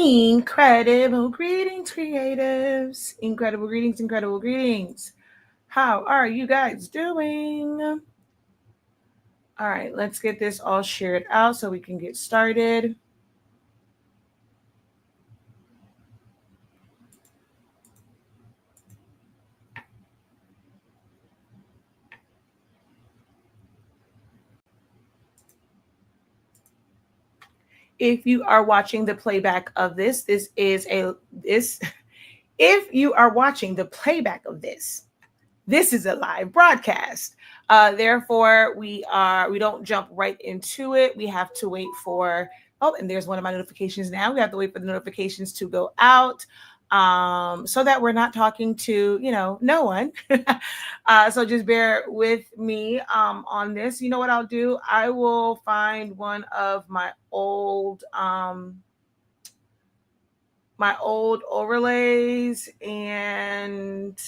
Incredible greetings, creatives. Incredible greetings, incredible greetings. How are you guys doing? All right, let's get this all shared out so we can get started. If you are watching the playback of this, if you are watching the playback of this is a live broadcast. Therefore, we don't jump right into it. We have to wait for, oh, and there's one of my notifications now. We have to wait for the notifications to go out so that we're not talking to, no one. So just bear with me on this. You know what I'll do? I will find one of my old overlays and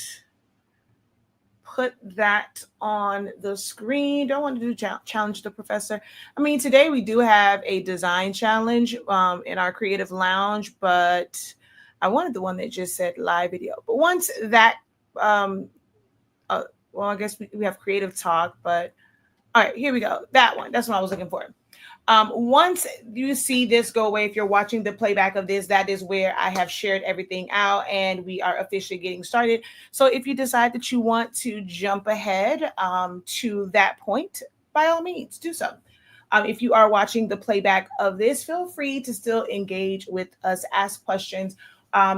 put that on the screen. Don't want to do challenge the professor. I mean, today we do have a design challenge in our creative lounge, but I wanted the one that just said live video. But once that, well, I guess we have creative talk, but all right, here we go. That one, that's what I was looking for. Once you see this go away, if you're watching the playback of this, that is where I have shared everything out and we are officially getting started. So if you decide that you want to jump ahead to that point, by all means, do so. If you are watching the playback of this, feel free to still engage with us, ask questions.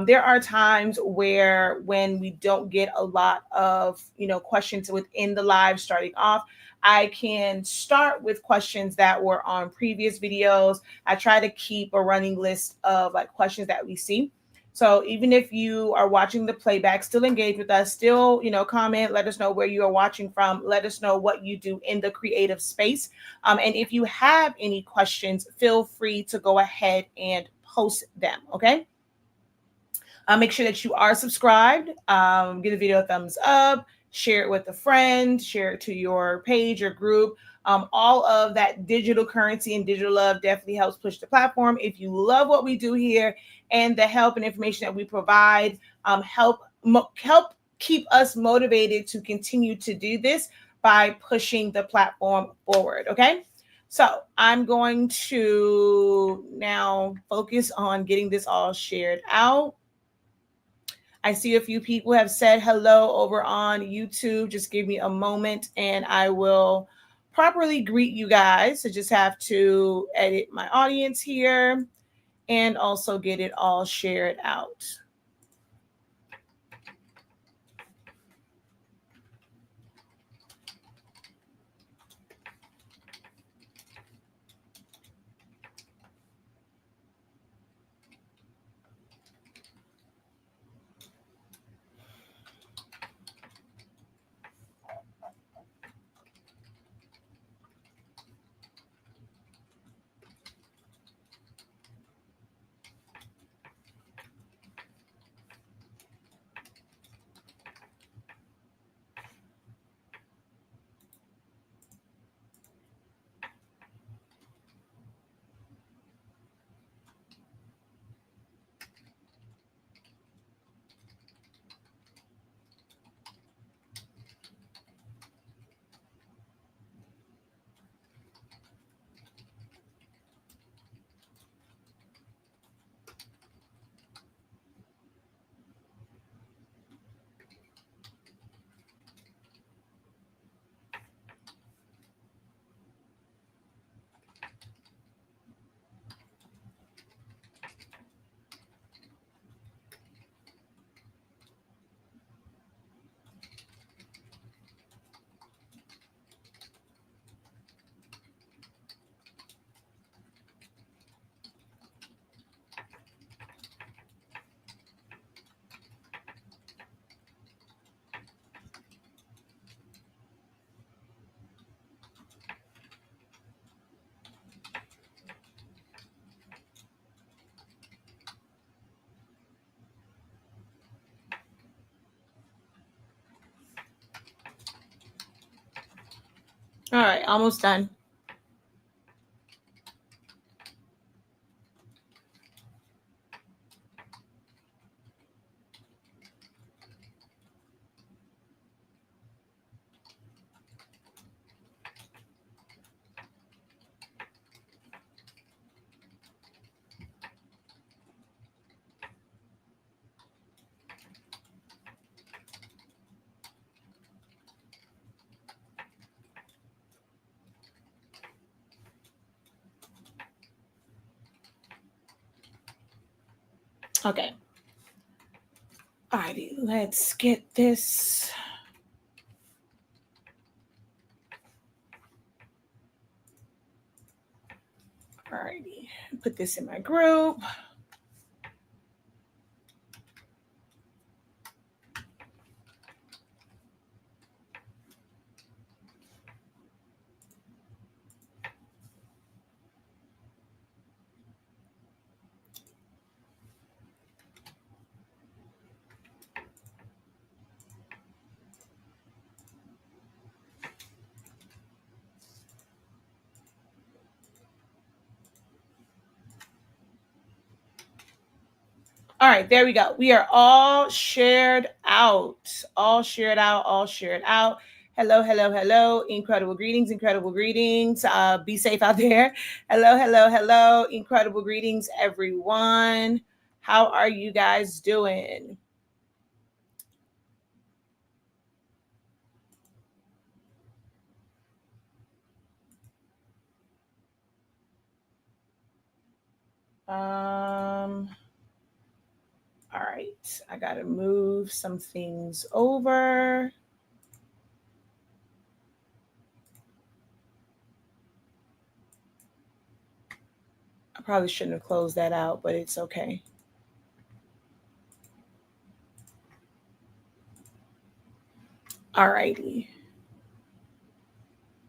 There are times where when we don't get a lot of questions within the live starting off, I can start with questions that were on previous videos. I try to keep a running list of questions that we see. So even if you are watching the playback, still engage with us, still, comment, let us know where you are watching from, let us know what you do in the creative space. And if you have any questions, feel free to go ahead and post them, okay? Make sure that you are subscribed, give the video a thumbs up, share it with a friend, share it to your page or group. All of that digital currency and digital love definitely helps push the platform. If you love what we do here and the help and information that we provide, help keep us motivated to continue to do this by pushing the platform forward, okay? So I'm going to now focus on getting this all shared out. I see a few people have said hello over on YouTube. Just give me a moment and I will properly greet you guys. So just have to edit my audience here and also get it all shared out. All right, almost done. Okay. Alrighty, let's get this. Alrighty, put this in my group. All right, there we go. We are all shared out. All shared out. All shared out. Hello, hello, hello. Incredible greetings, incredible greetings. Be safe out there. Hello, hello, hello. Incredible greetings, everyone. How are you guys doing? All right, I gotta move some things over. I probably shouldn't have closed that out, but it's okay. All righty.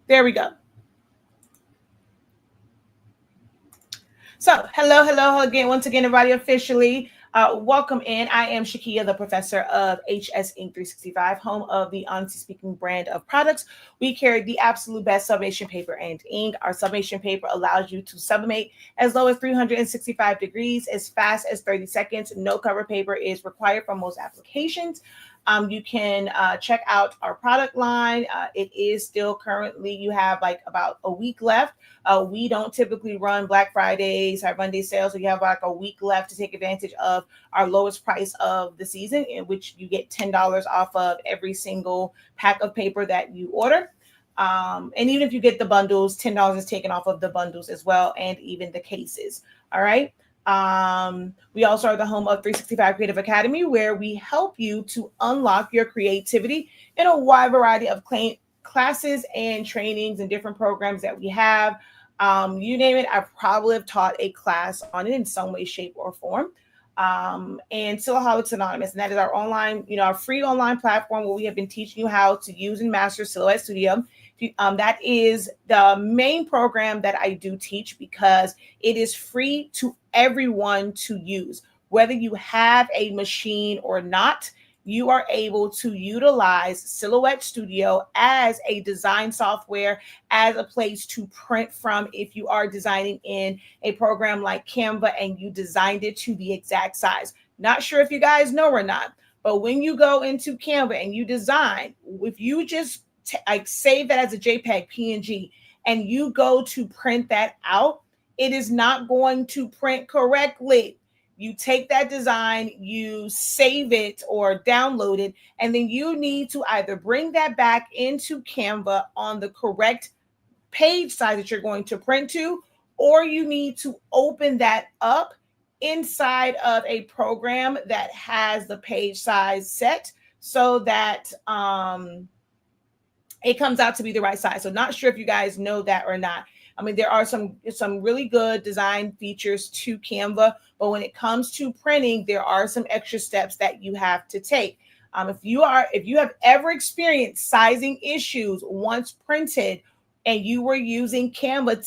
There we go. So, hello, hello again, once again, everybody officially. Welcome in. I am Shakia, the professor of HS Ink 365, home of the Honesty Speaking brand of products. We carry the absolute best sublimation paper and ink. Our sublimation paper allows you to sublimate as low as 365 degrees, as fast as 30 seconds. No cover paper is required for most applications. You can check out our product line. It is still currently, you have like about a week left. We don't typically run Black Fridays, Cyber Monday sales, so you have like a week left to take advantage of our lowest price of the season, in which you get $10 off of every single pack of paper that you order. And even if you get the bundles, $10 is taken off of the bundles as well, and even the cases. All right. We also are the home of 365 Creative Academy, where we help you to unlock your creativity in a wide variety of classes and trainings and different programs that we have. You name it, I probably have taught a class on it in some way, shape, or form. And Silhouettes Anonymous, and that is our online, our free online platform where we have been teaching you how to use and master Silhouette Studio. That is the main program that I do teach, because it is free to everyone to use. Whether you have a machine or not, you are able to utilize Silhouette Studio as a design software, as a place to print from if you are designing in a program like Canva and you designed it to the exact size. Not sure if you guys know or not, but when you go into Canva and you design, if you just save that as a JPEG, PNG, and you go to print that out, it is not going to print correctly. You take that design, you save it or download it, and then you need to either bring that back into Canva on the correct page size that you're going to print to, or you need to open that up inside of a program that has the page size set so that it comes out to be the right size. So not sure if you guys know that or not. I mean, there are some really good design features to Canva, but when it comes to printing, there are some extra steps that you have to take. If you have ever experienced sizing issues once printed and you were using Canva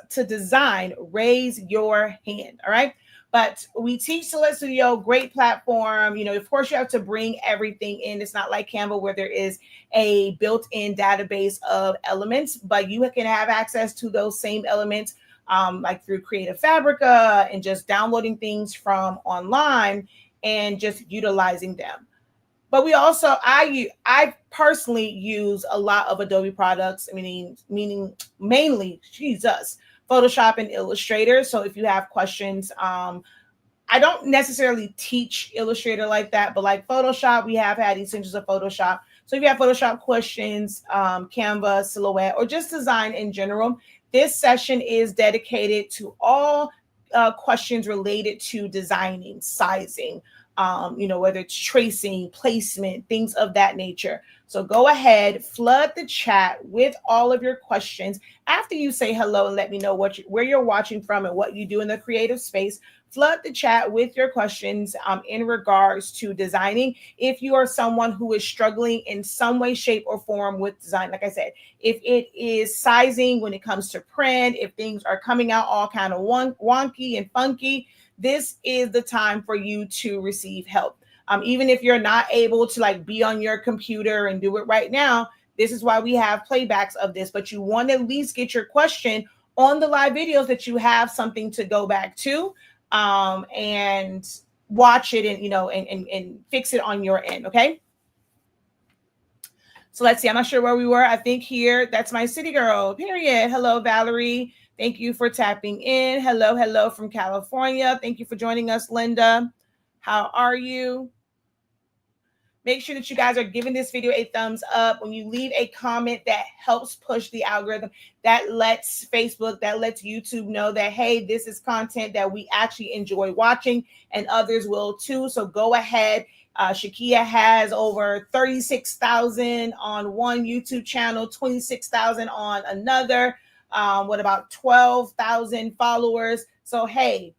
to design, raise your hand. All right. But we teach Silhouette Studio, great platform. Of course, you have to bring everything in. It's not like Canva where there is a built-in database of elements, but you can have access to those same elements like through Creative Fabrica and just downloading things from online and just utilizing them. But we also, I personally use a lot of Adobe products, meaning mainly, Jesus, Photoshop and Illustrator. So if you have questions, I don't necessarily teach Illustrator like that, but like Photoshop, we have had essentials of Photoshop. So if you have Photoshop questions, Canva, Silhouette, or just design in general, this session is dedicated to all questions related to designing, sizing, whether it's tracing, placement, things of that nature. So go ahead, flood the chat with all of your questions. After you say hello and let me know where you're watching from and what you do in the creative space, flood the chat with your questions in regards to designing. If you are someone who is struggling in some way, shape, or form with design, like I said, if it is sizing when it comes to print, if things are coming out all kind of wonky and funky, this is the time for you to receive help. Even if you're not able to like be on your computer and do it right now, this is why we have playbacks of this, but you want to at least get your question on the live videos that you have something to go back to and watch it and, and fix it on your end. Okay. So let's see. I'm not sure where we were. I think here, that's my city girl, period. Hello, Valerie. Thank you for tapping in. Hello from California. Thank you for joining us, Linda. How are you? Make sure that you guys are giving this video a thumbs up. When you leave a comment, that helps push the algorithm. That lets Facebook, that lets YouTube know that, hey, this is content that we actually enjoy watching, and others will too. So go ahead. Shakia has over 36,000 on one YouTube channel, 26,000 on another. What about 12,000 followers? So, hey,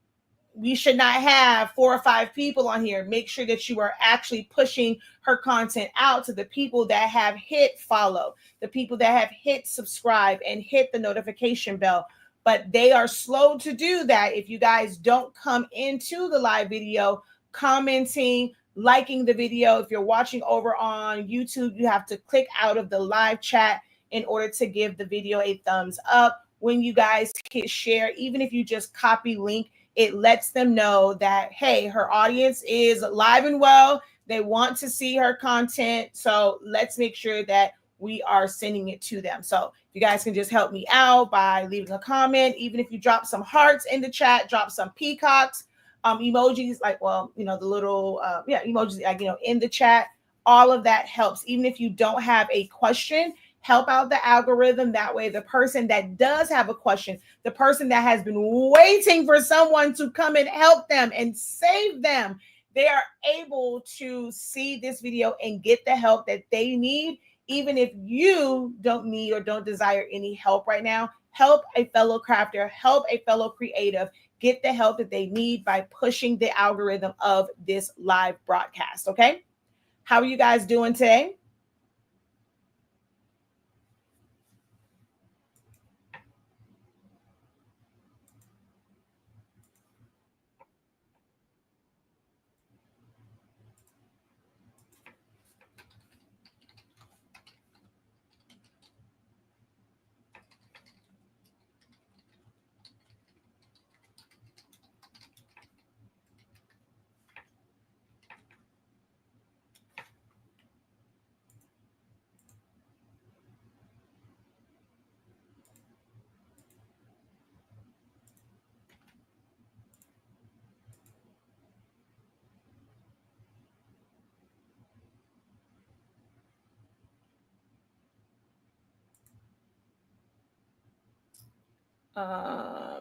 we should not have 4 or 5 people on here. Make sure that you are actually pushing her content out to the people that have hit follow, the people that have hit subscribe and hit the notification bell. But they are slow to do that if you guys don't come into the live video, commenting, liking the video. If you're watching over on YouTube, you have to click out of the live chat in order to give the video a thumbs up. When you guys hit share, even if you just copy link, it lets them know that, hey, her audience is alive and well. They want to see her content. So let's make sure that we are sending it to them. So you guys can just help me out by leaving a comment. Even if you drop some hearts in the chat, drop some peacocks, emojis, like, the little, emojis, like, in the chat. All of that helps. Even if you don't have a question, help out the algorithm. That way, the person that does have a question, the person that has been waiting for someone to come and help them and save them, they are able to see this video and get the help that they need. Even if you don't need or don't desire any help right now, help a fellow crafter, help a fellow creative get the help that they need by pushing the algorithm of this live broadcast. Okay. How are you guys doing today?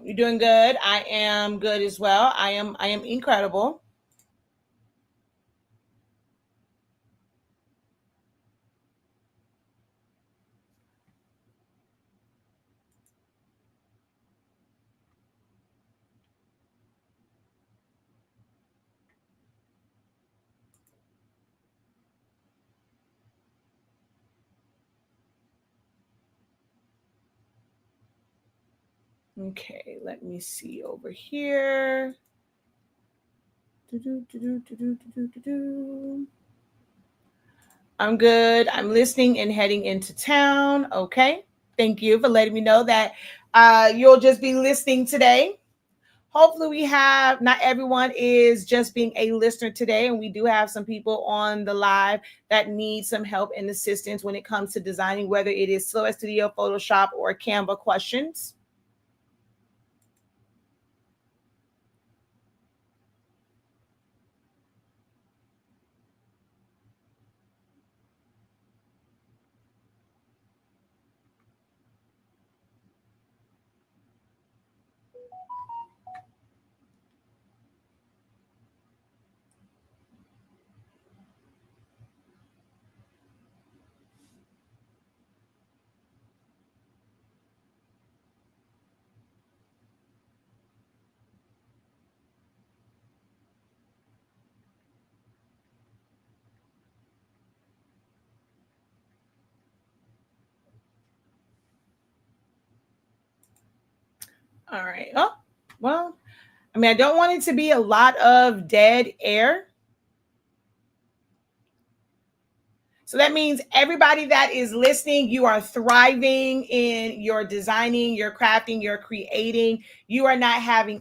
You're doing good. I am good as well. I am incredible. Okay, let me see over here. I'm good. I'm listening and heading into town. Okay. Thank you for letting me know that you'll just be listening today. Hopefully we have, not everyone is just being a listener today, and we do have some people on the live that need some help and assistance when it comes to designing, whether it is Silhouette Studio, Photoshop, or Canva questions. All right. Oh, well, I mean, I don't want it to be a lot of dead air. So that means everybody that is listening, you are thriving in your designing, your crafting, your creating. You are not having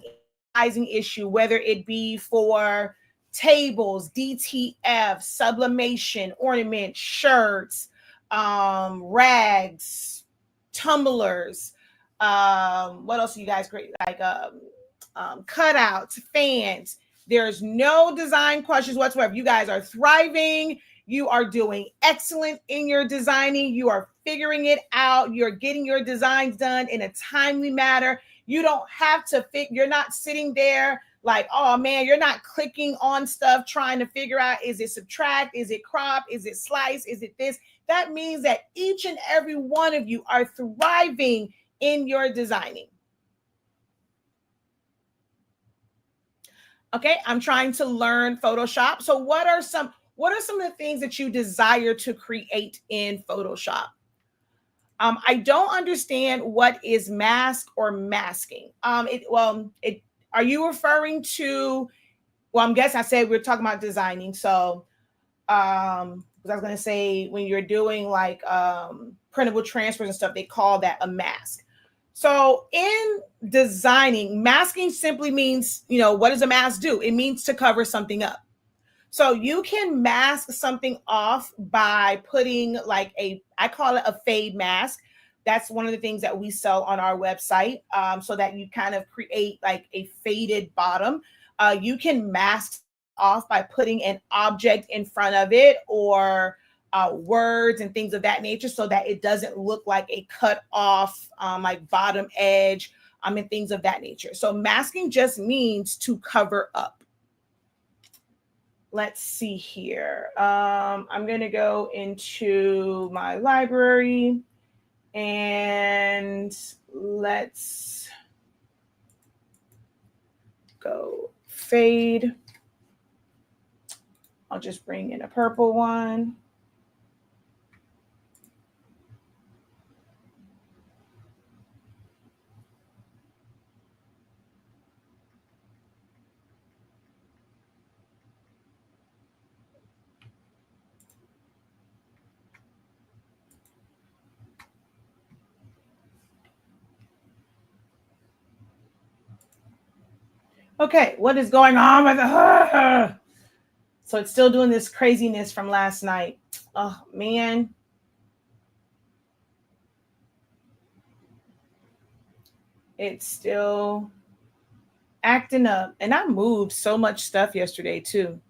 sizing issue, whether it be for tables, DTF, sublimation, ornament, shirts, rags, tumblers. What else do you guys create? Like cutouts, fans. There's no design questions whatsoever. You guys are thriving. You are doing excellent in your designing. You are figuring it out. You're getting your designs done in a timely manner. You don't have to you're not sitting there like, oh man, you're not clicking on stuff trying to figure out, is it subtract, is it crop, is it slice, is it this? That means that each and every one of you are thriving in your designing. Okay, I'm trying to learn Photoshop. So what are some of the things that you desire to create in Photoshop? I don't understand what is mask or masking. Are you referring to? Well, I'm guessing I said we're talking about designing. So, because I was going to say when you're doing like printable transfers and stuff, they call that a mask. So in designing, masking simply means, what does a mask do? It means to cover something up. So you can mask something off by putting like I call it a fade mask. That's one of the things that we sell on our website, so that you kind of create like a faded bottom. You can mask off by putting an object in front of it, or words and things of that nature, so that it doesn't look like a cut off like bottom edge, and things of that nature. So masking just means to cover up. Let's see here. I'm going to go into my library and let's go fade. I'll just bring in a purple one. Okay, what is going on with the... So it's still doing this craziness from last night. Oh, man. It's still acting up. And I moved so much stuff yesterday, too.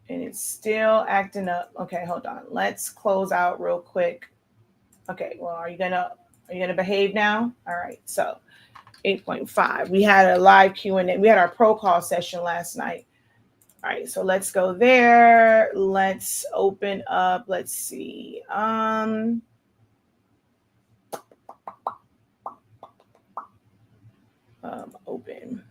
And it's still acting up. Okay, hold on. Let's close out real quick. Okay, well, are you gonna behave now? All right, so 8.5. We had a live Q&A. We had our pro call session last night. All right, so let's go there. Let's open up. Let's see. Open.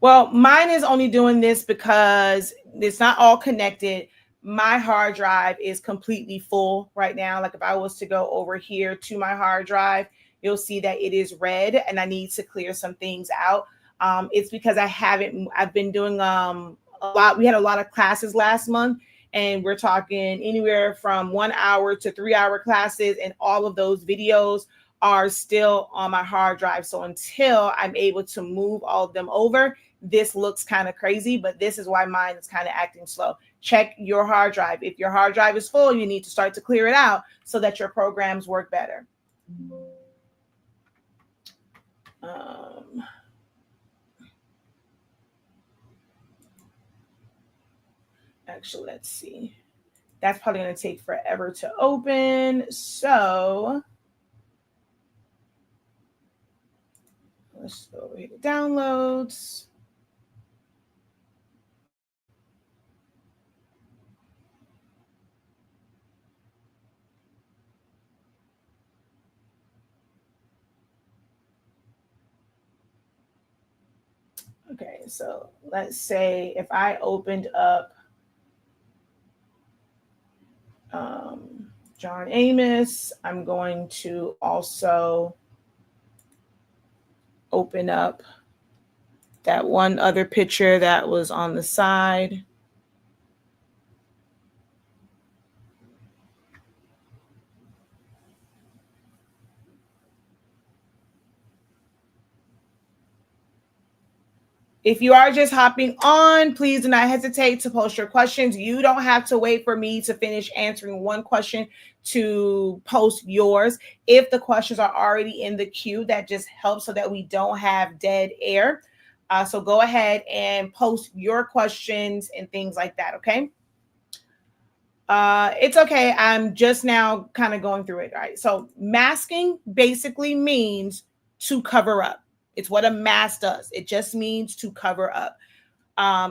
Well, mine is only doing this because it's not all connected. My hard drive is completely full right now. Like if I was to go over here to my hard drive, you'll see that it is red and I need to clear some things out. It's because I've been doing a lot. We had a lot of classes last month, and we're talking anywhere from 1 hour to 3 hour classes, and all of those videos are still on my hard drive. So until I'm able to move all of them over, this looks kind of crazy, but this is why mine is kind of acting slow. Check your hard drive. If your hard drive is full, you need to start to clear it out so that your programs work better. Actually, let's see. That's probably going to take forever to open. So let's go over here to downloads. Okay, so let's say if I opened up John Amos. I'm going to also open up that one other picture that was on the side. If you are just hopping on, please do not hesitate to post your questions. You don't have to wait for me to finish answering one question to post yours. If the questions are already in the queue, that just helps so that we don't have dead air. So go ahead and post your questions and things like that, okay? It's okay. I'm just now kind of going through it. All right. So masking basically means to cover up. It's what a mask does. It just means to cover up.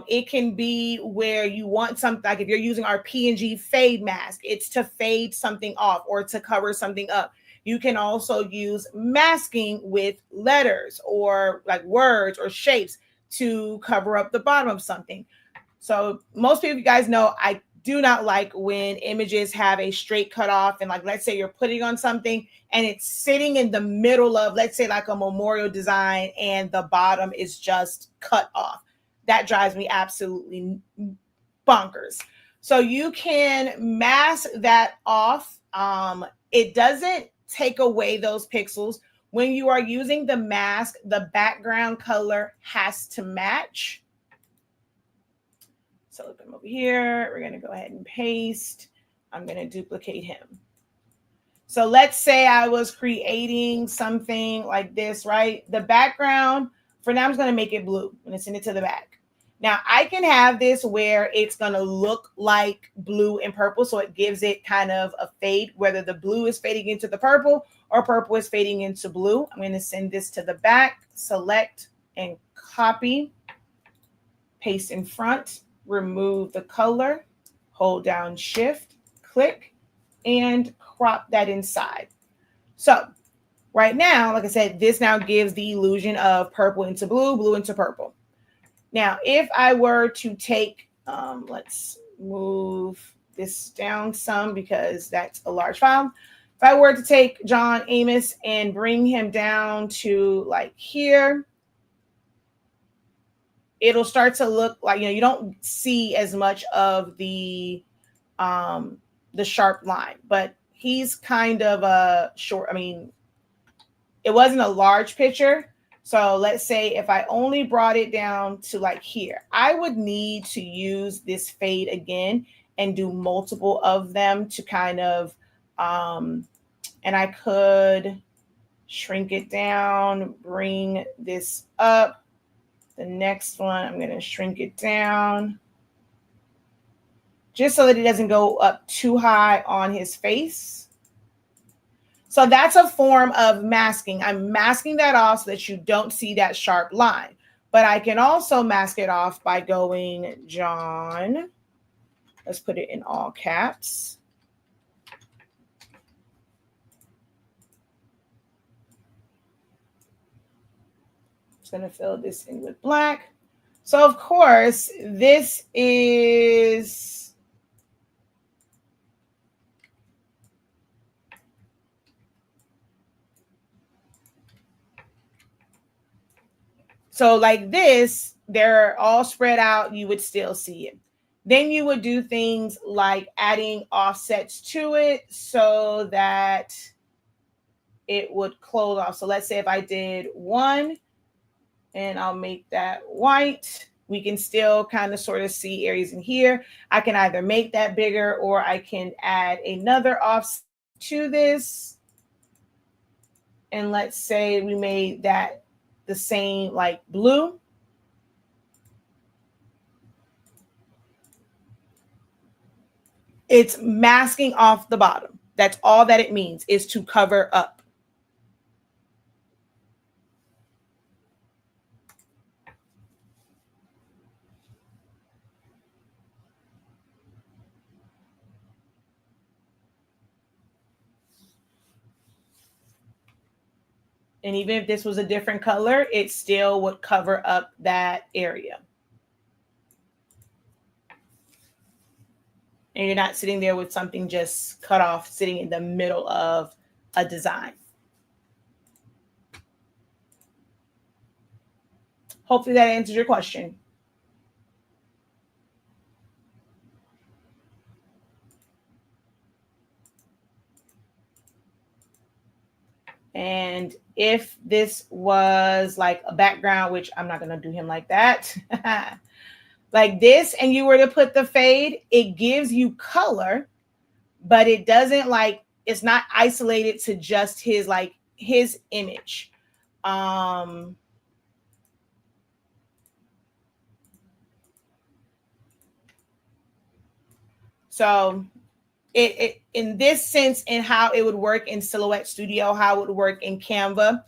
It can be where you want something, like if you're using our P&G fade mask, it's to fade something off or to cover something up. You can also use masking with letters or like words or shapes to cover up the bottom of something. So most people, you guys know, I do not like when images have a straight cut off, and like, let's say you're putting on something and it's sitting in the middle of, let's say like a memorial design, and the bottom is just cut off. That drives me absolutely bonkers. So you can mask that off. It doesn't take away those pixels. When you are using the mask, the background color has to match. So look him over here. We're going to go ahead and paste. I'm going to duplicate him. So let's say I was creating something like this, right? The background, for now, I'm just going to make it blue. I'm going to send it to the back. Now, I can have this where it's going to look like blue and purple. So it gives it kind of a fade, whether the blue is fading into the purple or purple is fading into blue. I'm going to send this to the back, select and copy, paste in front. Remove the color, hold down shift, click, and crop that inside. So right now, like I said, this now gives the illusion of purple into blue, blue into purple. Now, if I were to take, let's move this down some because that's a large file. If I were to take John Amos and bring him down to like here, it'll start to look like, you don't see as much of the sharp line, but he's kind of a short. I mean, it wasn't a large picture. So let's say if I only brought it down to like here, I would need to use this fade again and do multiple of them to kind of, and I could shrink it down, bring this up. The next one, I'm going to shrink it down just so that it doesn't go up too high on his face. So that's a form of masking. I'm masking that off so that you don't see that sharp line. But I can also mask it off by going John. Let's put it in all caps. Going to fill this in with black. So of course, this is so like this, they're all spread out, you would still see it. Then you would do things like adding offsets to it so that it would close off. So let's say if I did 1, and I'll make that white, we can still kind of sort of see areas in here. I can either make that bigger or I can add another offset to this. And let's say we made that the same like blue. It's masking off the bottom. That's all that it means, is to cover up. And even if this was a different color, it still would cover up that area. and you're not sitting there with something just cut off sitting in the middle of a design. Hopefully that answers your question. And if this was like a background, which I'm not going to do him like that, like this, and you were to put the fade, it gives you color, but it doesn't like, it's not isolated to just his image. So it in this sense, in how it would work in Silhouette Studio, how it would work in Canva,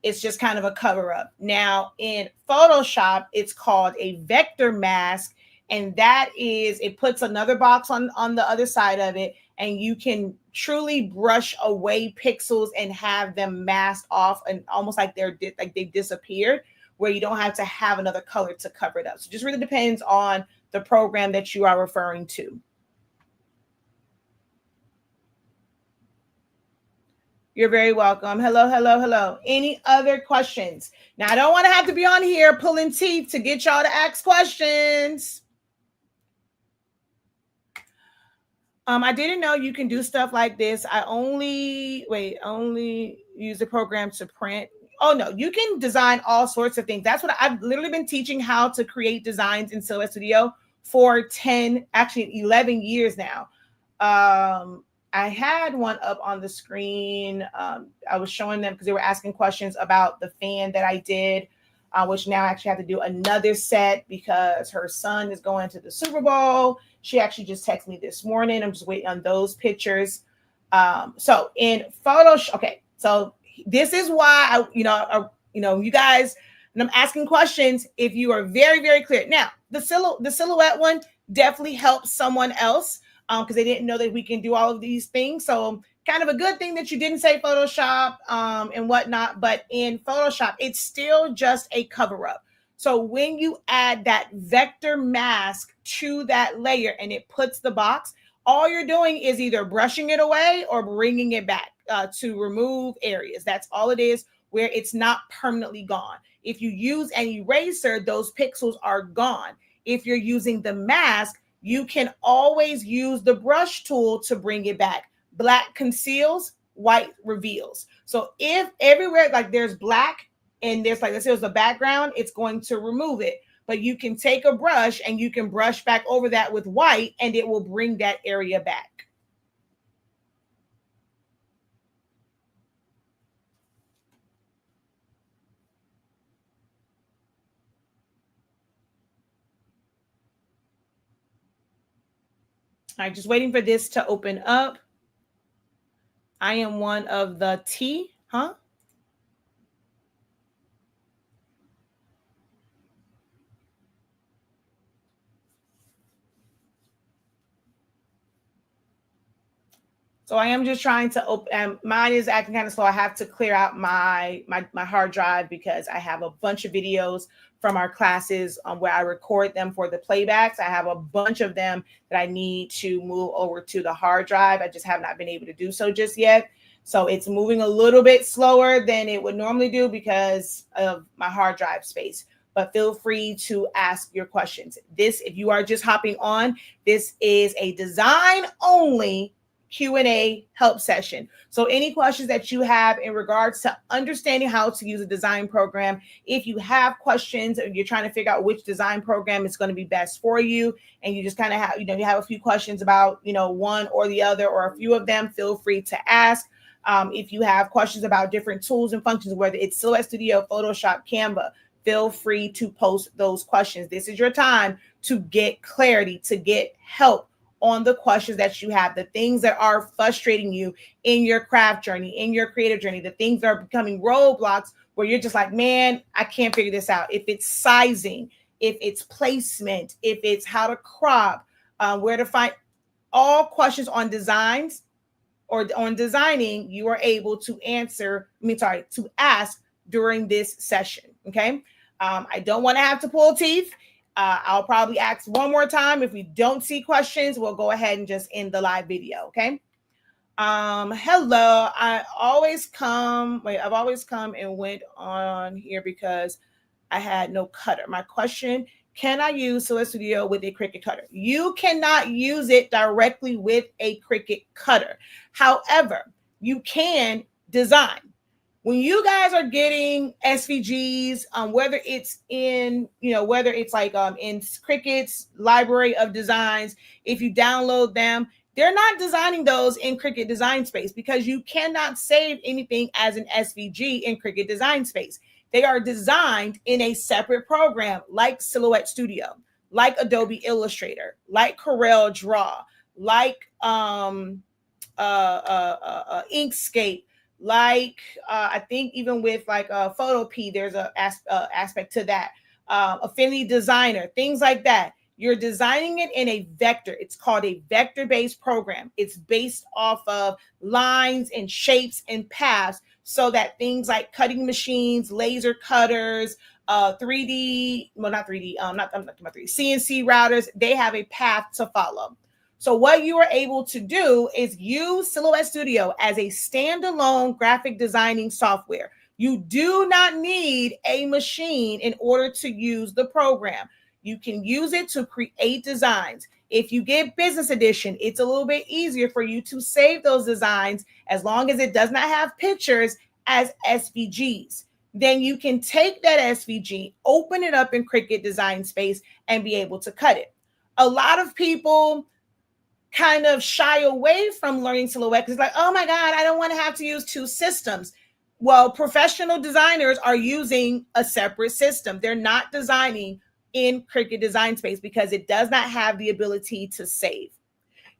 it's just kind of a cover up. Now in Photoshop, it's called a vector mask, and that is, it puts another box on the other side of it, and you can truly brush away pixels and have them masked off, and almost like they've disappeared, where you don't have to have another color to cover it up. So it just really depends on the program that you are referring to. You're very welcome. Hello, hello, hello. Any other questions? Now, I don't want to have to be on here pulling teeth to get y'all to ask questions. I didn't know you can do stuff like this. I only use the program to print. Oh no, you can design all sorts of things. That's what I've literally been teaching, how to create designs in Silhouette Studio for 11 years now. I had one up on the screen. I was showing them because they were asking questions about the fan that I did, which now I actually have to do another set because her son is going to the Super Bowl. She actually just texted me this morning. I'm just waiting on those pictures. So in Photoshop, okay, so this is why you guys, and I'm asking questions if you are very, very clear. Now, the silhouette one definitely helps someone else, because they didn't know that we can do all of these things. So kind of a good thing that you didn't say Photoshop and whatnot, but in Photoshop, it's still just a cover up. So when you add that vector mask to that layer and it puts the box, all you're doing is either brushing it away or bringing it back to remove areas. That's all it is, where it's not permanently gone. If you use an eraser, those pixels are gone. If you're using the mask, you can always use the brush tool to bring it back. Black conceals, white reveals. So if everywhere like there's black and there's like, let's say there's a background, it's going to remove it. But you can take a brush and you can brush back over that with white and it will bring that area back. All right, just waiting for this to open up. I am one of the T, huh? So I am just trying to open. Mine is acting kind of slow. I have to clear out my hard drive because I have a bunch of videos from our classes where I record them for the playbacks. I have a bunch of them that I need to move over to the hard drive. I just have not been able to do so just yet. So it's moving a little bit slower than it would normally do because of my hard drive space. But feel free to ask your questions. This, if you are just hopping on, this is a design only Q&A help session. So any questions that you have in regards to understanding how to use a design program, if you have questions or you're trying to figure out which design program is going to be best for you, and you just kind of have, you have a few questions about, one or the other or a few of them, feel free to ask. If you have questions about different tools and functions, whether it's Silhouette Studio, Photoshop, Canva, feel free to post those questions. This is your time to get clarity, to get help on the questions that you have, the things that are frustrating you in your craft journey, in your creative journey, the things that are becoming roadblocks where you're just like, man, I can't figure this out. If it's sizing, if it's placement, if it's how to crop, where to find, all questions on designs or on designing, you are able to ask during this session. Okay. I don't want to have to pull teeth. I'll probably ask one more time. If we don't see questions, we'll go ahead and just end the live video, okay? Hello. I've always come and went on here because I had no cutter. My question, can I use Silhouette Studio with a Cricut cutter? You cannot use it directly with a Cricut cutter. However, you can design. When you guys are getting SVGs, whether it's in, whether it's like in Cricut's library of designs, if you download them, they're not designing those in Cricut Design Space because you cannot save anything as an SVG in Cricut Design Space. They are designed in a separate program like Silhouette Studio, like Adobe Illustrator, like Corel Draw, like Inkscape, like I think even with like Photopea, there's a aspect to that. Affinity Designer, things like that. You're designing it in a vector. It's called a vector-based program. It's based off of lines and shapes and paths so that things like cutting machines, laser cutters, 3D, well, not 3D, not 3D, CNC routers, they have a path to follow. So what you are able to do is use Silhouette Studio as a standalone graphic designing software. You do not need a machine in order to use the program. You can use it to create designs. If you get Business Edition, it's a little bit easier for you to save those designs as long as it does not have pictures as SVGs. Then you can take that SVG, open it up in Cricut Design Space, and be able to cut it. A lot of people kind of shy away from learning Silhouette because it's like, oh my God, I don't want to have to use two systems. Well, professional designers are using a separate system. They're not designing in Cricut Design Space because it does not have the ability to save.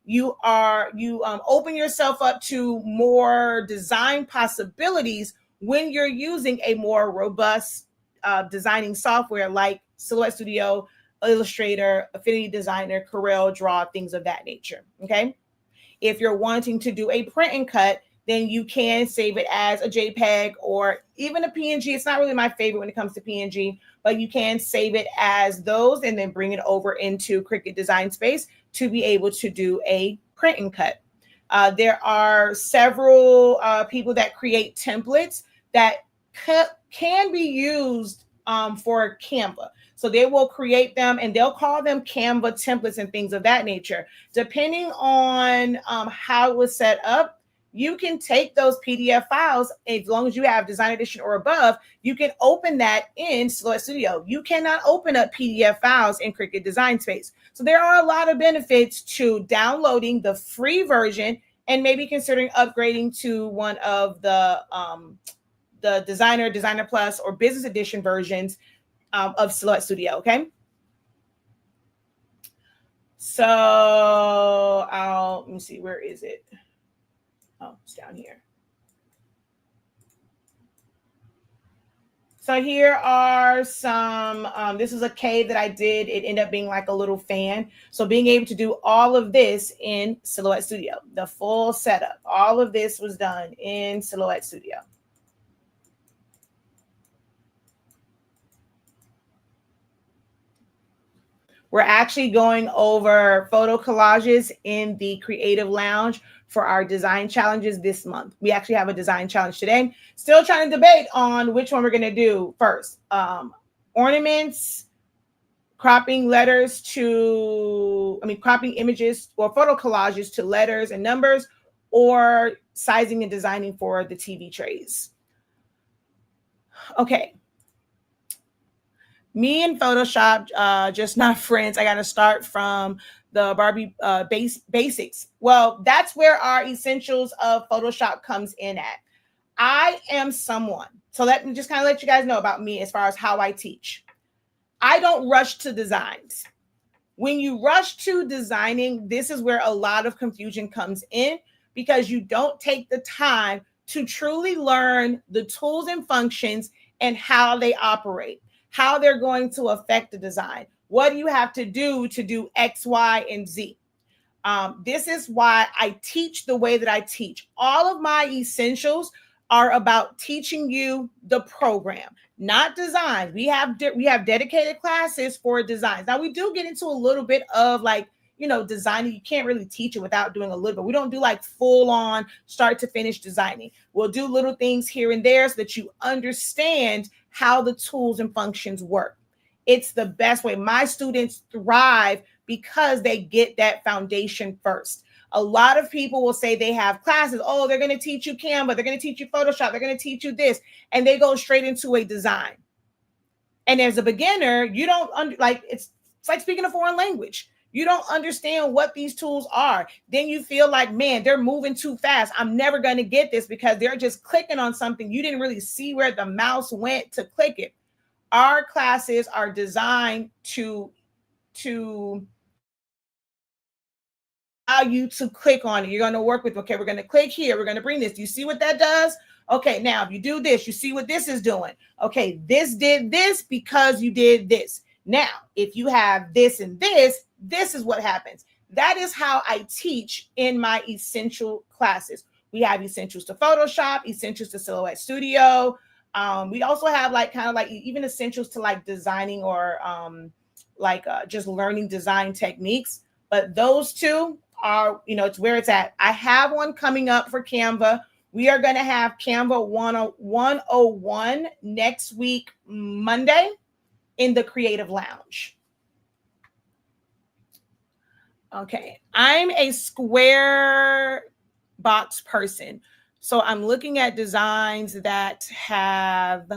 You open yourself up to more design possibilities when you're using a more robust designing software like Silhouette Studio, Illustrator, Affinity Designer, Corel Draw, things of that nature. Okay. If you're wanting to do a print and cut, then you can save it as a JPEG or even a PNG. It's not really my favorite when it comes to PNG, but you can save it as those and then bring it over into Cricut Design Space to be able to do a print and cut. There are several people that create templates that can be used for Canva. So they will create them and they'll call them Canva templates and things of that nature. Depending on how it was set up, you can take those PDF files, as long as you have Design Edition or above, you can open that in Silhouette Studio. You cannot open up PDF files in Cricut Design Space. So there are a lot of benefits to downloading the free version and maybe considering upgrading to one of the Designer, Designer Plus, or Business Edition versions of Silhouette Studio, okay? So let me see, where is it? Oh, it's down here. So here are some, this is a cave that I did. It ended up being like a little fan. So being able to do all of this in Silhouette Studio, the full setup, all of this was done in Silhouette Studio. We're actually going over photo collages in the Creative Lounge for our design challenges this month. We actually have a design challenge today. Still trying to debate on which one we're going to do first. Ornaments, cropping letters to, cropping images or photo collages to letters and numbers, or sizing and designing for the TV trays. Okay. Me and Photoshop, just not friends. I got to start from the Barbie basics. Well, that's where our essentials of Photoshop comes in at. I am someone, so let me just kind of let you guys know about me as far as how I teach. I don't rush to designs. When you rush to designing, this is where a lot of confusion comes in because you don't take the time to truly learn the tools and functions and how they operate, how they're going to affect the design. What do you have to do X, Y, and Z? This is why I teach the way that I teach. All of my essentials are about teaching you the program, not design. We have dedicated classes for designs. Now we do get into a little bit of like, designing. You can't really teach it without doing a little bit. We don't do like full on start to finish designing. We'll do little things here and there so that you understand how the tools and functions work. It's the best way. My students thrive because they get that foundation first. A lot of people will say they have classes. Oh, they're going to teach you Canva. They're going to teach you Photoshop. They're going to teach you this. And they go straight into a design. And as a beginner, you don't it's like speaking a foreign language. You don't understand what these tools are. Then you feel like, man, they're moving too fast. I'm never going to get this because they're just clicking on something. You didn't really see where the mouse went to click it. Our classes are designed to allow you to click on it. You're going to work with, okay, we're going to click here. We're going to bring this. Do you see what that does? Okay, now if you do this, you see what this is doing. Okay, this did this because you did this. Now, if you have this and this is what happens. That is how I teach in my essential classes. We have essentials to Photoshop, essentials to Silhouette Studio. We also have like kind of like even essentials to like designing or just learning design techniques. But those two are, it's where it's at. I have one coming up for Canva. We are going to have Canva 101 next week, Monday, in the Creative Lounge. Okay, I'm a square box person. So I'm looking at designs that have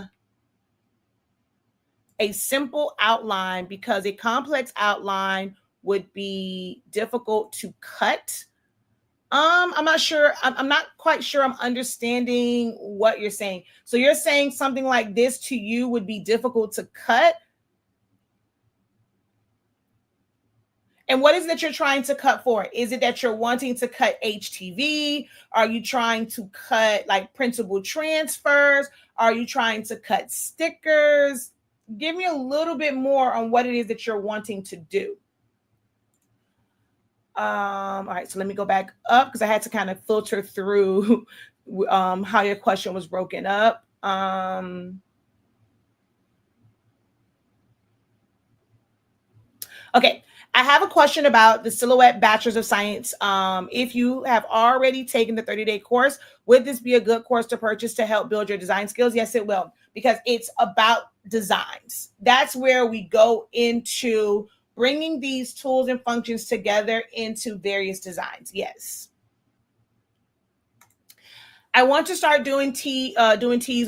a simple outline because a complex outline would be difficult to cut. I'm not sure. I'm not quite sure I'm understanding what you're saying. So you're saying something like this to you would be difficult to cut? And what is it that you're trying to cut for? Is it that you're wanting to cut HTV? Are you trying to cut like printable transfers? Are you trying to cut stickers? Give me a little bit more on what it is that you're wanting to do. All right, so let me go back up because I had to kind of filter through how your question was broken up. Okay, I have a question about the Silhouette Bachelors of Science. If you have already taken the 30-day course, would this be a good course to purchase to help build your design skills? Yes, it will, because it's about designs. That's where we go into bringing these tools and functions together into various designs. Yes. I want to start doing teas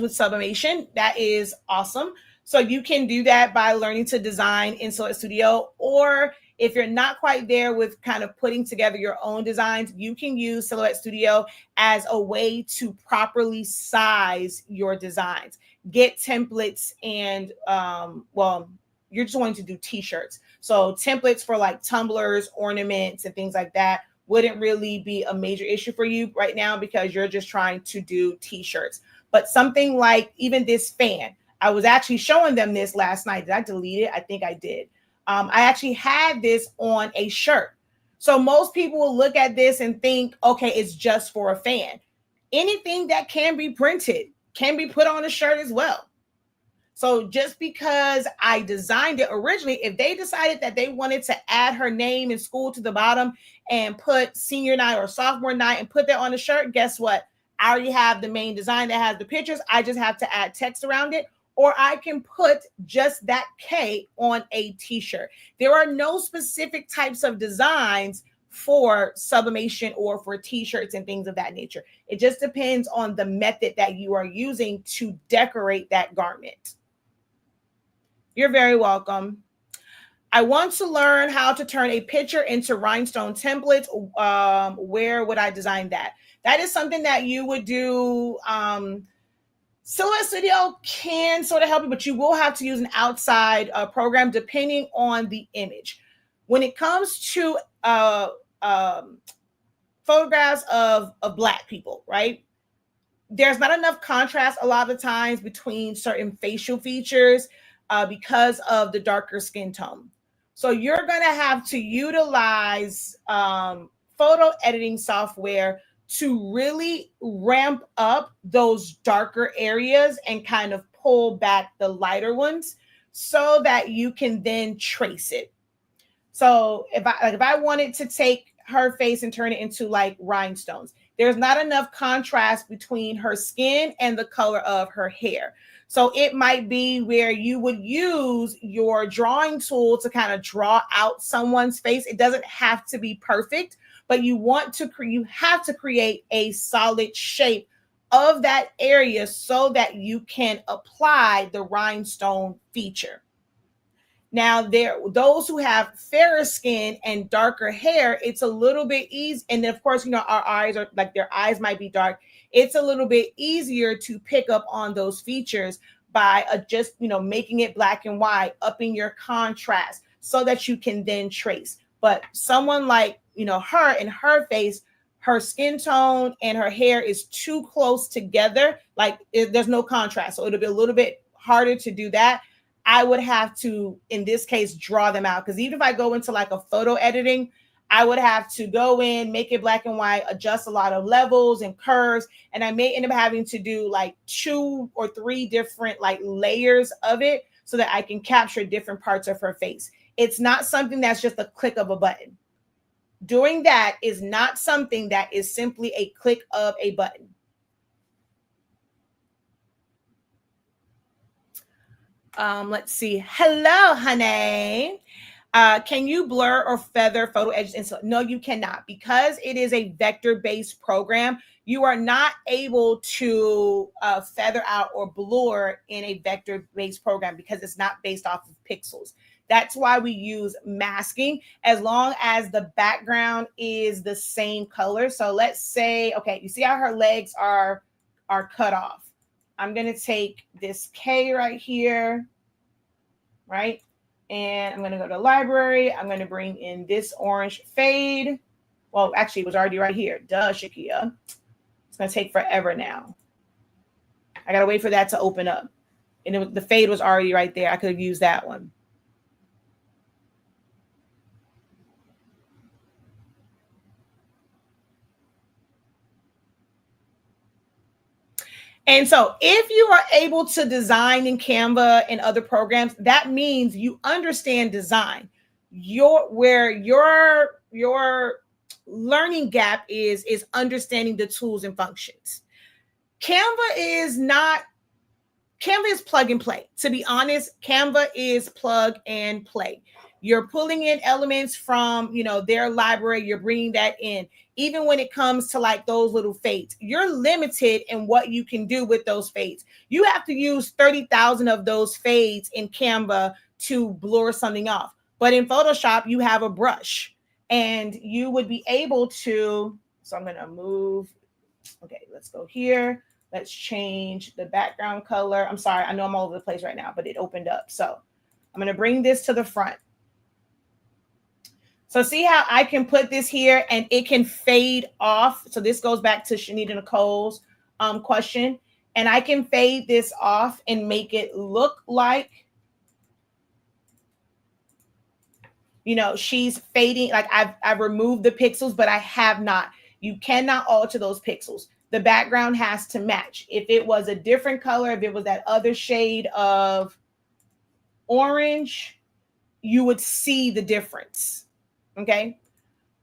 with sublimation. That is awesome. So you can do that by learning to design in Silhouette Studio, or if you're not quite there with kind of putting together your own designs, you can use Silhouette Studio as a way to properly size your designs. Get templates and, you're just going to do t-shirts. So templates for like tumblers, ornaments, and things like that wouldn't really be a major issue for you right now because you're just trying to do t-shirts. But something like even this fan, I was actually showing them this last night. Did I delete it? I think I did. I actually had this on a shirt. So most people will look at this and think, okay, it's just for a fan. Anything that can be printed can be put on a shirt as well. So just because I designed it originally, if they decided that they wanted to add her name in school to the bottom and put senior night or sophomore night and put that on the shirt, guess what? I already have the main design that has the pictures. I just have to add text around it, or I can put just that K on a t-shirt. There are no specific types of designs for sublimation or for t-shirts and things of that nature. It just depends on the method that you are using to decorate that garment. You're very welcome. I want to learn how to turn a picture into rhinestone templates. Where would I design that? That is something that you would do. Silhouette Studio can sort of help you, but you will have to use an outside program depending on the image. When it comes to photographs of Black people, right? There's not enough contrast a lot of the times between certain facial features because of the darker skin tone. So you're going to have to utilize photo editing software to really ramp up those darker areas and kind of pull back the lighter ones so that you can then trace it. So if I wanted to take her face and turn it into like rhinestones, there's not enough contrast between her skin and the color of her hair. So it might be where you would use your drawing tool to kind of draw out someone's face. It doesn't have to be perfect, but you have to create a solid shape of that area so that you can apply the rhinestone feature. Now, those who have fairer skin and darker hair, it's a little bit easy. And then, of course, our eyes are like, their eyes might be dark. It's a little bit easier to pick up on those features by just, making it black and white, upping your contrast so that you can then trace. But someone like, her and her face, her skin tone and her hair is too close together. Like there's no contrast. So it'll be a little bit harder to do that. I would have to, in this case, draw them out. Because even if I go into like a photo editing, I would have to go in, make it black and white, adjust a lot of levels and curves. And I may end up having to do like 2 or 3 different like layers of it so that I can capture different parts of her face. It's not something that's just a click of a button. Doing that is not something that is simply a click of a button. Let's see. Hello, honey. Can you blur or feather photo edges? No, you cannot. Because it is a vector-based program, you are not able to feather out or blur in a vector-based program because it's not based off of pixels. That's why we use masking as long as the background is the same color. So let's say, okay, you see how her legs are cut off. I'm going to take this K right here, right? And I'm going to go to library. I'm going to bring in this orange fade. Well, actually, it was already right here. Duh, Shakia. It's going to take forever now. I got to wait for that to open up. And the fade was already right there. I could have used that one. And so if you are able to design in Canva and other programs, that means you understand design. Where your learning gap is understanding the tools and functions. Canva is plug and play. To be honest, Canva is plug and play. You're pulling in elements from, their library. You're bringing that in. Even when it comes to like those little fades, you're limited in what you can do with those fades. You have to use 30,000 of those fades in Canva to blur something off. But in Photoshop, you have a brush and you would be able to, so I'm going to move. Okay, let's go here. Let's change the background color. I'm sorry, I know I'm all over the place right now, but it opened up. So I'm going to bring this to the front. So see how I can put this here and it can fade off. So this goes back to Shanita Nicole's question. And I can fade this off and make it look like, she's fading. Like I've removed the pixels, but I have not. You cannot alter those pixels. The background has to match. If it was a different color, if it was that other shade of orange, you would see the difference. Okay.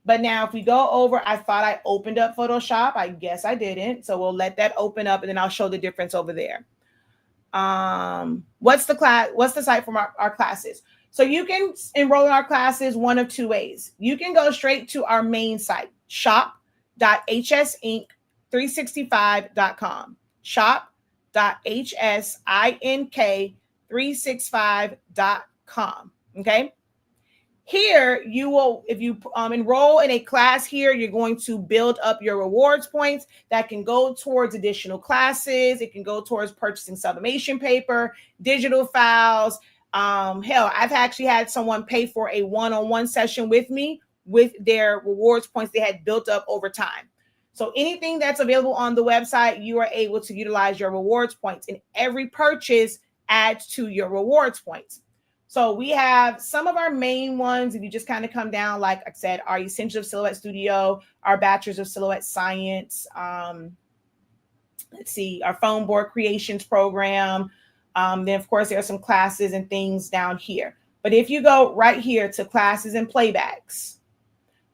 But now if we go over, I thought I opened up Photoshop. I guess I didn't. So we'll let that open up and then I'll show the difference over there. What's the site for our classes? So you can enroll in our classes one of 2 ways. You can go straight to our main site, shop.hsink365.com. shop.hsink365.com. Okay. Here, you will, if you enroll in a class here, you're going to build up your rewards points that can go towards additional classes. It can go towards purchasing sublimation paper, digital files. Hell, I've actually had someone pay for a one-on-one session with me with their rewards points they had built up over time. So anything that's available on the website, you are able to utilize your rewards points, and every purchase adds to your rewards points. So we have some of our main ones. If you just kind of come down, like I said, our Essentials of Silhouette Studio, our Bachelors of Silhouette Science, let's see, our foam board creations program. Then of course there are some classes and things down here. But if you go right here to classes and playbacks,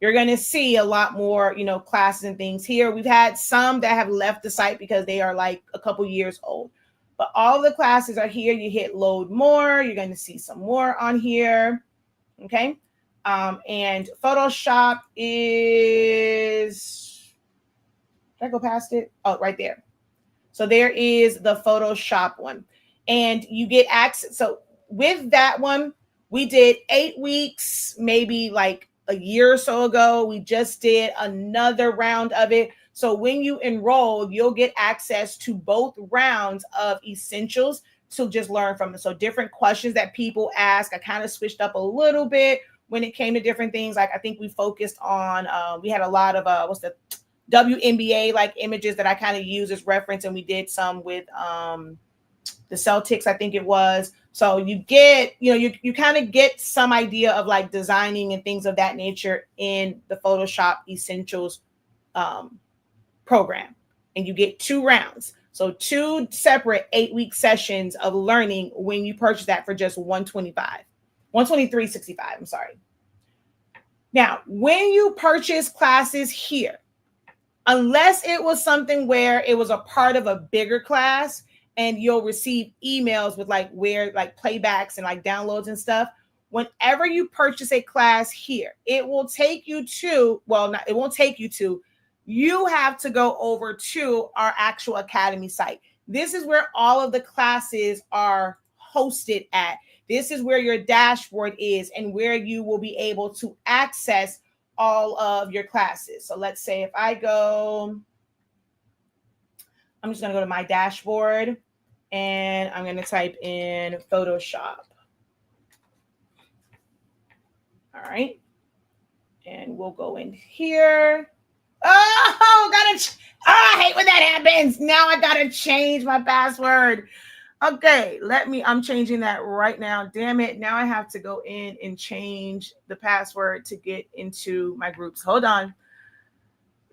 you're going to see a lot more, classes and things here. We've had some that have left the site because they are like a couple years old. But all the classes are here. You hit load more. You're going to see some more on here. Okay. And Photoshop is, did I go past it? Oh, right there. So there is the Photoshop one. And you get access. So with that one, we did 8 weeks, maybe like a year or so ago. We just did another round of it. So when you enroll, you'll get access to both rounds of Essentials to just learn from them. So different questions that people ask, I kind of switched up a little bit when it came to different things. Like I think we focused on, we had a lot of, WNBA like images that I kind of use as reference. And we did some with the Celtics, I think it was. So you get, you kind of get some idea of like designing and things of that nature in the Photoshop Essentials program. And you get 2 rounds. So 2 separate 8-week sessions of learning when you purchase that for just $123.65. I'm sorry. Now, when you purchase classes here, unless it was something where it was a part of a bigger class and you'll receive emails with like where like playbacks and like downloads and stuff, whenever you purchase a class here, it will take you to, it won't take you to, you have to go over to our actual Academy site. This is where all of the classes are hosted at. This is where your dashboard is and where you will be able to access all of your classes. So let's say if I go, I'm just going to go to my dashboard and I'm going to type in Photoshop. All right. And we'll go in here. I hate when that happens. Now I got to change my password. Okay, I'm changing that right now. Damn it. Now I have to go in and change the password to get into my groups. Hold on.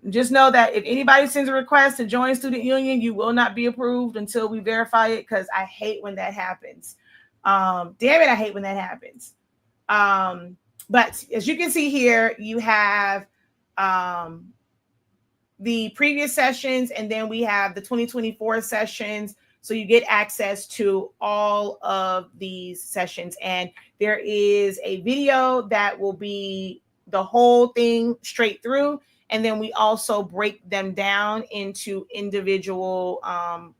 Just know that if anybody sends a request to join Student Union, you will not be approved until we verify it, because I hate when that happens. Damn it, I hate when that happens. But as you can see here, you have the previous sessions, and then we have the 2024 sessions. So you get access to all of these sessions. And there is a video that will be the whole thing straight through. And then we also break them down into individual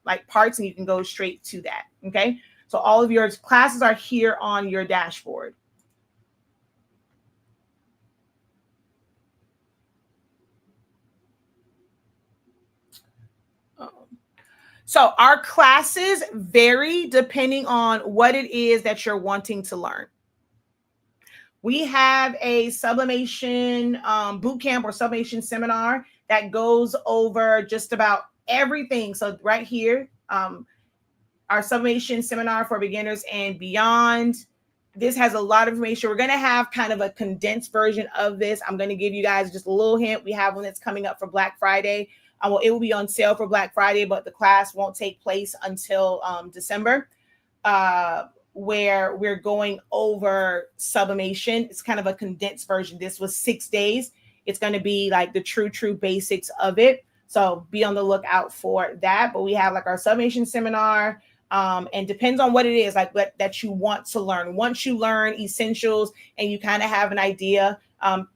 like parts, and you can go straight to that. Okay. So all of your classes are here on your dashboard. So our classes vary depending on what it is that you're wanting to learn. We have a sublimation bootcamp or sublimation seminar that goes over just about everything. So right here, our sublimation seminar for beginners and beyond. This has a lot of information. We're going to have kind of a condensed version of this. I'm going to give you guys just a little hint. We have one that's coming up for Black Friday. It will be on sale for Black Friday, but the class won't take place until December, where we're going over sublimation. It's kind of a condensed version. This was 6 days. It's going to be like the true basics of it. So be on the lookout for that. But we have like our sublimation seminar, and depends on what it is like that you want to learn. Once you learn essentials and you kind of have an idea,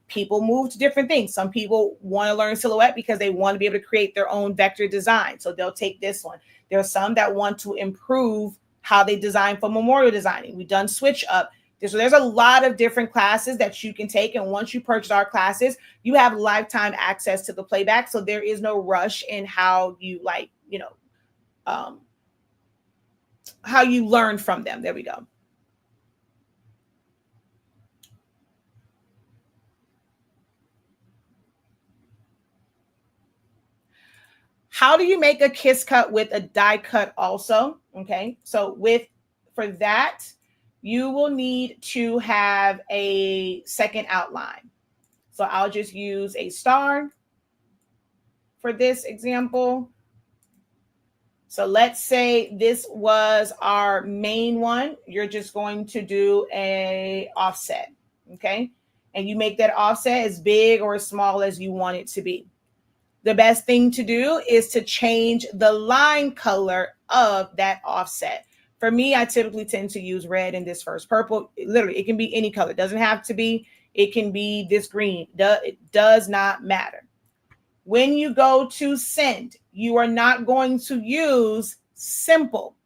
people move to different things. Some people want to learn silhouette because they want to be able to create their own vector design. So they'll take this one. There are some that want to improve how they design for memorial designing. We've done switch up. So there's a lot of different classes that you can take. And once you purchase our classes, you have lifetime access to the playback. So there is no rush in how you how you learn from them. There we go. How do you make a kiss cut with a die cut also? Okay, so for that, you will need to have a second outline. So I'll just use a star for this example. So let's say this was our main one. You're just going to do a offset, okay? And you make that offset as big or as small as you want it to be. The best thing to do is to change the line color of that offset. For me, I typically tend to use red in this first purple. Literally, it can be any color. It doesn't have to be. It can be this green. It does not matter. When you go to send, you are not going to use simple.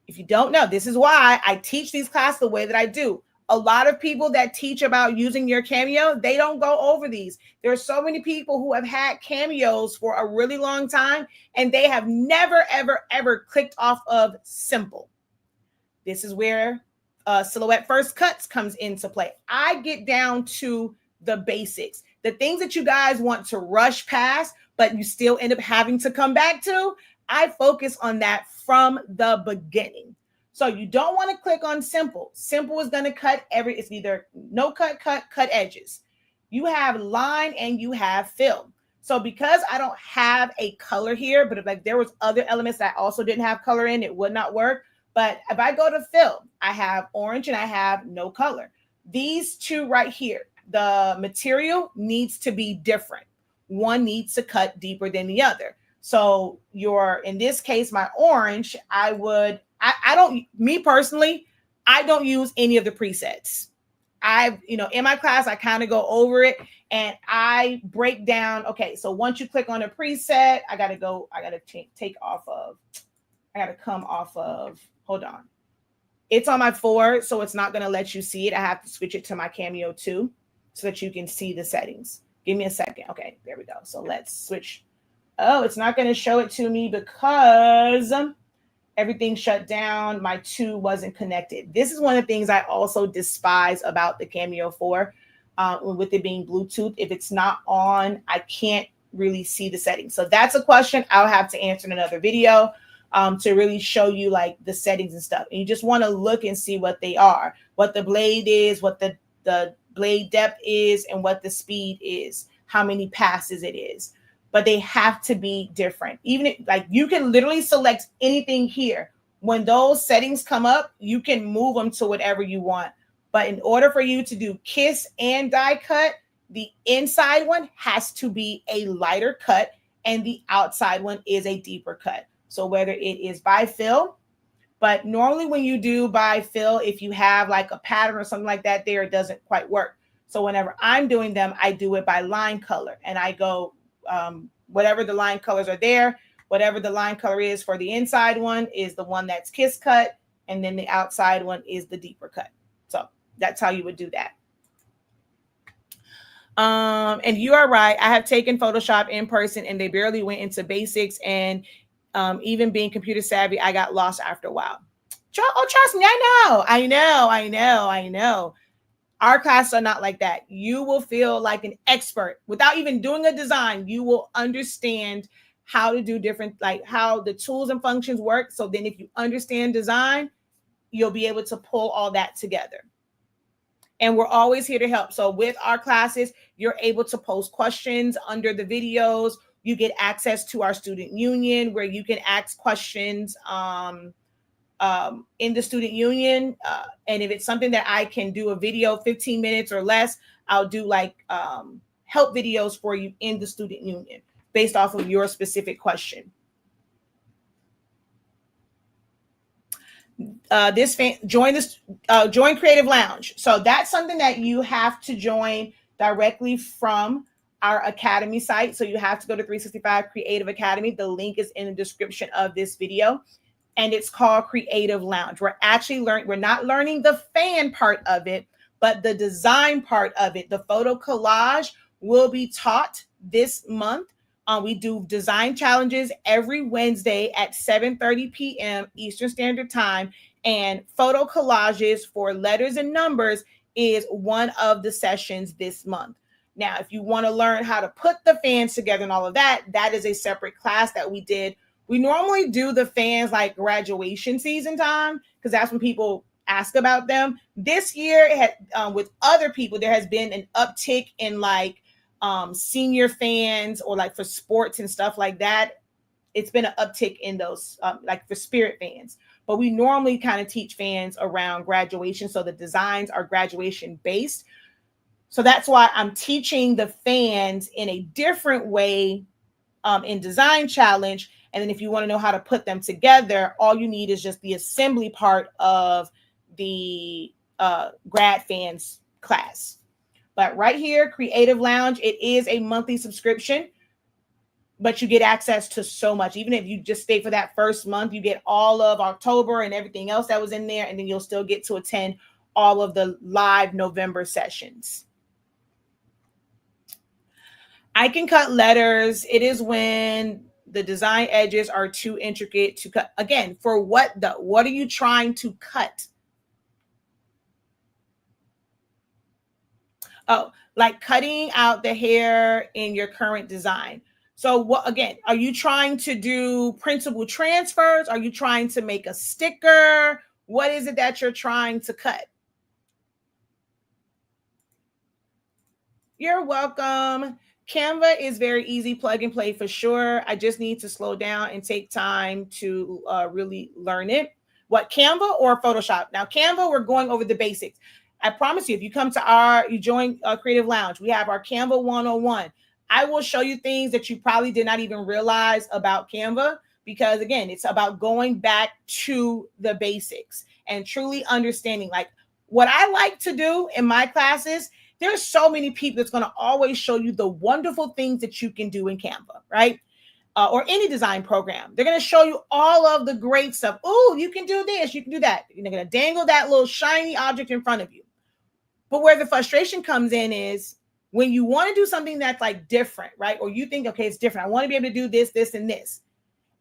If you don't know, this is why I teach these classes the way that I do. A lot of people that teach about using your Cameo, they don't go over these. There are so many people who have had Cameos for a really long time, and they have never, ever, ever clicked off of simple. This is where Silhouette First Cuts comes into play. I get down to the basics. The things that you guys want to rush past, but you still end up having to come back to, I focus on that from the beginning. So you don't want to click on simple. Simple is going to cut it's either no cut, cut edges. You have line and you have fill. So because I don't have a color here, but if like there was other elements that I also didn't have color in, it would not work. But if I go to fill, I have orange and I have no color. These two right here, the material needs to be different. One needs to cut deeper than the other. So in this case, my orange, I don't, me personally, I don't use any of the presets. In my class, I kind of go over it and I break down. Okay, so once you click on a preset, I got to come off of, hold on. It's on my 4, so it's not going to let you see it. I have to switch it to my Cameo 2 so that you can see the settings. Give me a second. Okay, there we go. So let's switch. Oh, it's not going to show it to me because everything shut down. My 2 wasn't connected. This is one of the things I also despise about the Cameo 4, with it being Bluetooth. If it's not on, I can't really see the settings. So that's a question I'll have to answer in another video, to really show you like the settings and stuff. And you just want to look and see what they are, what the blade is, what the blade depth is, and what the speed is, how many passes it is. But they have to be different. Like you can literally select anything here. When those settings come up, you can move them to whatever you want. But in order for you to do kiss and die cut, the inside one has to be a lighter cut and the outside one is a deeper cut. So whether it is by fill, but normally when you do by fill, if you have like a pattern or something like that there, it doesn't quite work. So whenever I'm doing them, I do it by line color and I go, whatever the line colors are there, whatever the line color is for the inside one is the one that's kiss cut. And then the outside one is the deeper cut. So that's how you would do that. And you are right. I have taken Photoshop in person and they barely went into basics. And even being computer savvy, I got lost after a while. Oh, trust me, I know. Our classes are not like that. You will feel like an expert without even doing a design. You will understand how to do different, like how the tools and functions work. So then if you understand design, you'll be able to pull all that together. And we're always here to help. So with our classes, you're able to post questions under the videos. You get access to our student union where you can ask questions in the student union. And if it's something that I can do a video 15 minutes or less, I'll do like help videos for you in the student union based off of your specific question. Join Creative Lounge. So that's something that you have to join directly from our Academy site. So you have to go to 365 Creative Academy. The link is in the description of this video. And it's called Creative Lounge. We're not learning the fan part of it, but the design part of it. The photo collage will be taught this month. We do design challenges every Wednesday at 7:30 p.m. Eastern Standard Time. And photo collages for letters and numbers is one of the sessions this month. Now, if you want to learn how to put the fans together and all of that, that is a separate class that we did. We normally do the fans like graduation season time because that's when people ask about them. This year, with other people, there has been an uptick in like senior fans or like for sports and stuff like that. It's been an uptick in those, like for spirit fans. But we normally kind of teach fans around graduation. So the designs are graduation based. So that's why I'm teaching the fans in a different way in Design Challenge. And then if you want to know how to put them together, all you need is just the assembly part of the grad fans class. But right here, Creative Lounge, it is a monthly subscription, but you get access to so much. Even if you just stay for that first month, you get all of October and everything else that was in there, and then you'll still get to attend all of the live November sessions. I can cut letters. It is when the design edges are too intricate to cut. Again, for what are you trying to cut? Oh, like cutting out the hair in your current design. So what, again, are you trying to do printable transfers? Are you trying to make a sticker? What is it that you're trying to cut? You're welcome. Canva is very easy, plug and play for sure. I just need to slow down and take time to really learn it. What, Canva or Photoshop? Now, Canva, we're going over the basics. I promise you, if you come to you join Creative Lounge, we have our Canva 101. I will show you things that you probably did not even realize about Canva, because again, it's about going back to the basics and truly understanding. Like what I like to do in my classes, there's so many people that's going to always show you the wonderful things that you can do in Canva, right? Or any design program. They're going to show you all of the great stuff. Oh, you can do this, you can do that. They're going to dangle that little shiny object in front of you. But where the frustration comes in is when you want to do something that's like different, right? Or you think, okay, it's different. I want to be able to do this, this, and this.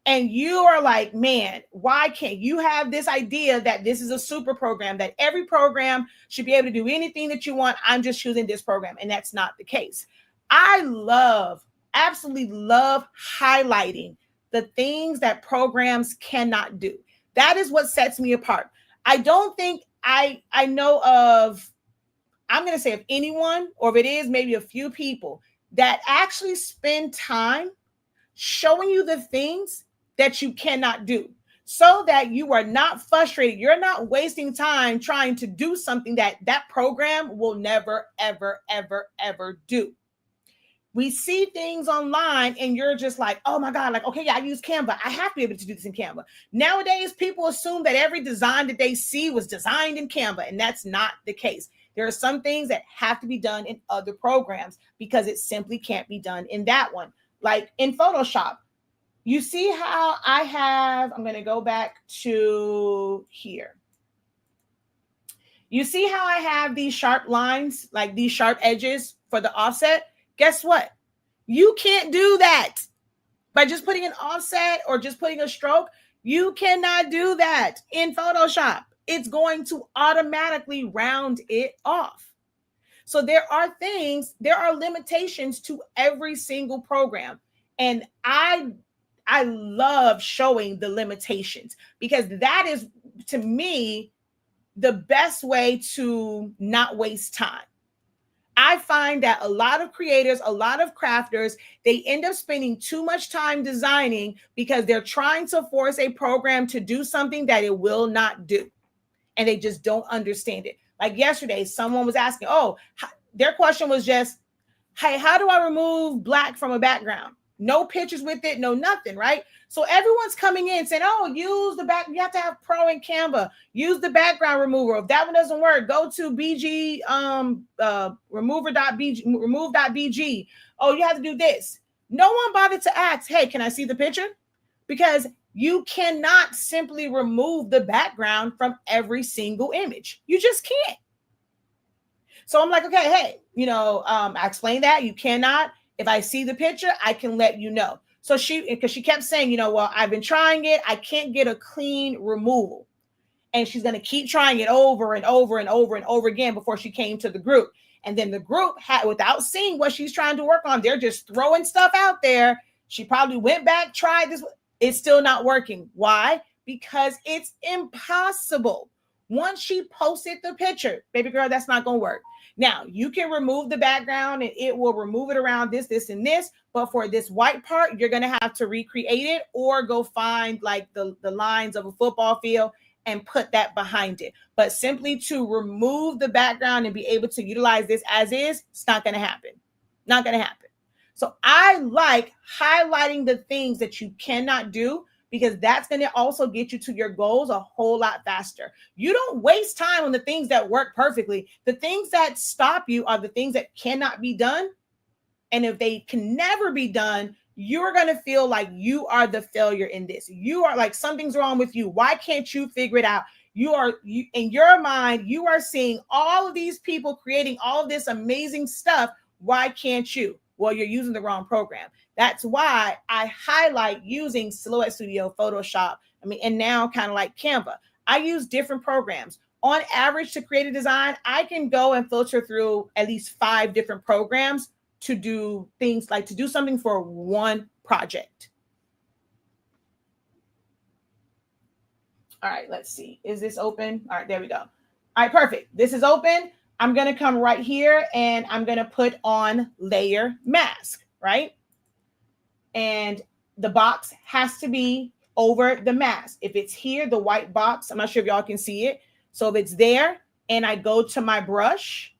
And you are like, man, why can't you have this idea that this is a super program, that every program should be able to do anything that you want? I'm just choosing this program. And that's not the case. I absolutely love highlighting the things that programs cannot do. That is what sets me apart. I don't think I know of, I'm going to say of anyone, or if it is maybe a few people that actually spend time showing you the things that you cannot do, so that you are not frustrated. You're not wasting time trying to do something that program will never, ever, ever, ever do. We see things online and you're just like, oh my God, like, okay, yeah, I use Canva. I have to be able to do this in Canva. Nowadays, people assume that every design that they see was designed in Canva, and that's not the case. There are some things that have to be done in other programs because it simply can't be done in that one. Like in Photoshop, you see how I'm going to go back to here. You see how I have these sharp lines, like these sharp edges for the offset? Guess what? You can't do that by just putting an offset or just putting a stroke. You cannot do that in Photoshop. It's going to automatically round it off. So there are limitations to every single program. And I love showing the limitations, because that is, to me, the best way to not waste time. I find that a lot of creators, a lot of crafters, they end up spending too much time designing because they're trying to force a program to do something that it will not do. And they just don't understand it. Like yesterday, someone was asking, their question was just, hey, how do I remove black from a background? No pictures with it, no nothing, right? So everyone's coming in saying, use the back. You have to have Pro in Canva. Use the background remover. If that one doesn't work, go to BG remove.bg. Oh, you have to do this. No one bothered to ask, hey, can I see the picture? Because you cannot simply remove the background from every single image. You just can't. So I'm like, okay, hey, I explained that you cannot. If I see the picture, I can let you know. So because she kept saying, well, I've been trying it. I can't get a clean removal. And she's going to keep trying it over and over and over and over again before she came to the group. And then the group without seeing what she's trying to work on, they're just throwing stuff out there. She probably went back, tried this. It's still not working. Why? Because it's impossible. Once she posted the picture, baby girl, that's not going to work. Now, you can remove the background and it will remove it around this, and this. But for this white part, you're going to have to recreate it or go find like the lines of a football field and put that behind it. But simply to remove the background and be able to utilize this as is, it's not going to happen. Not going to happen. So I like highlighting the things that you cannot do, because that's going to also get you to your goals a whole lot faster. You don't waste time on the things that work perfectly. The things that stop you are the things that cannot be done. And if they can never be done, you're going to feel like you are the failure in this. You are like, something's wrong with you. Why can't you figure it out? You in your mind, you are seeing all of these people creating all of this amazing stuff. Why can't you? Well, you're using the wrong program. That's why I highlight using Silhouette Studio, Photoshop, and now kind of like Canva. I use different programs. On average, to create a design, I can go and filter through at least 5 different programs to do things, like to do something for one project. All right, let's see. Is this open? All right, there we go. All right, perfect. This is open. I'm going to come right here and I'm going to put on layer mask, right? And the box has to be over the mask. If it's here, the white box, I'm not sure if y'all can see it. So if it's there and I go to my brush,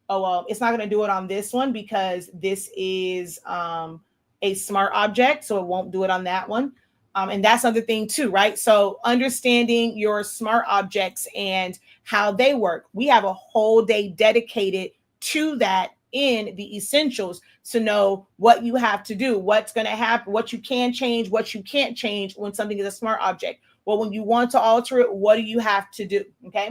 oh, well, it's not going to do it on this one because this is a smart object. So it won't do it on that one. And that's another thing too, right? So understanding your smart objects and how they work. We have a whole day dedicated to that in the essentials to know what you have to do, what's going to happen, what you can change, what you can't change when something is a smart object. Well, when you want to alter it, what do you have to do? Okay.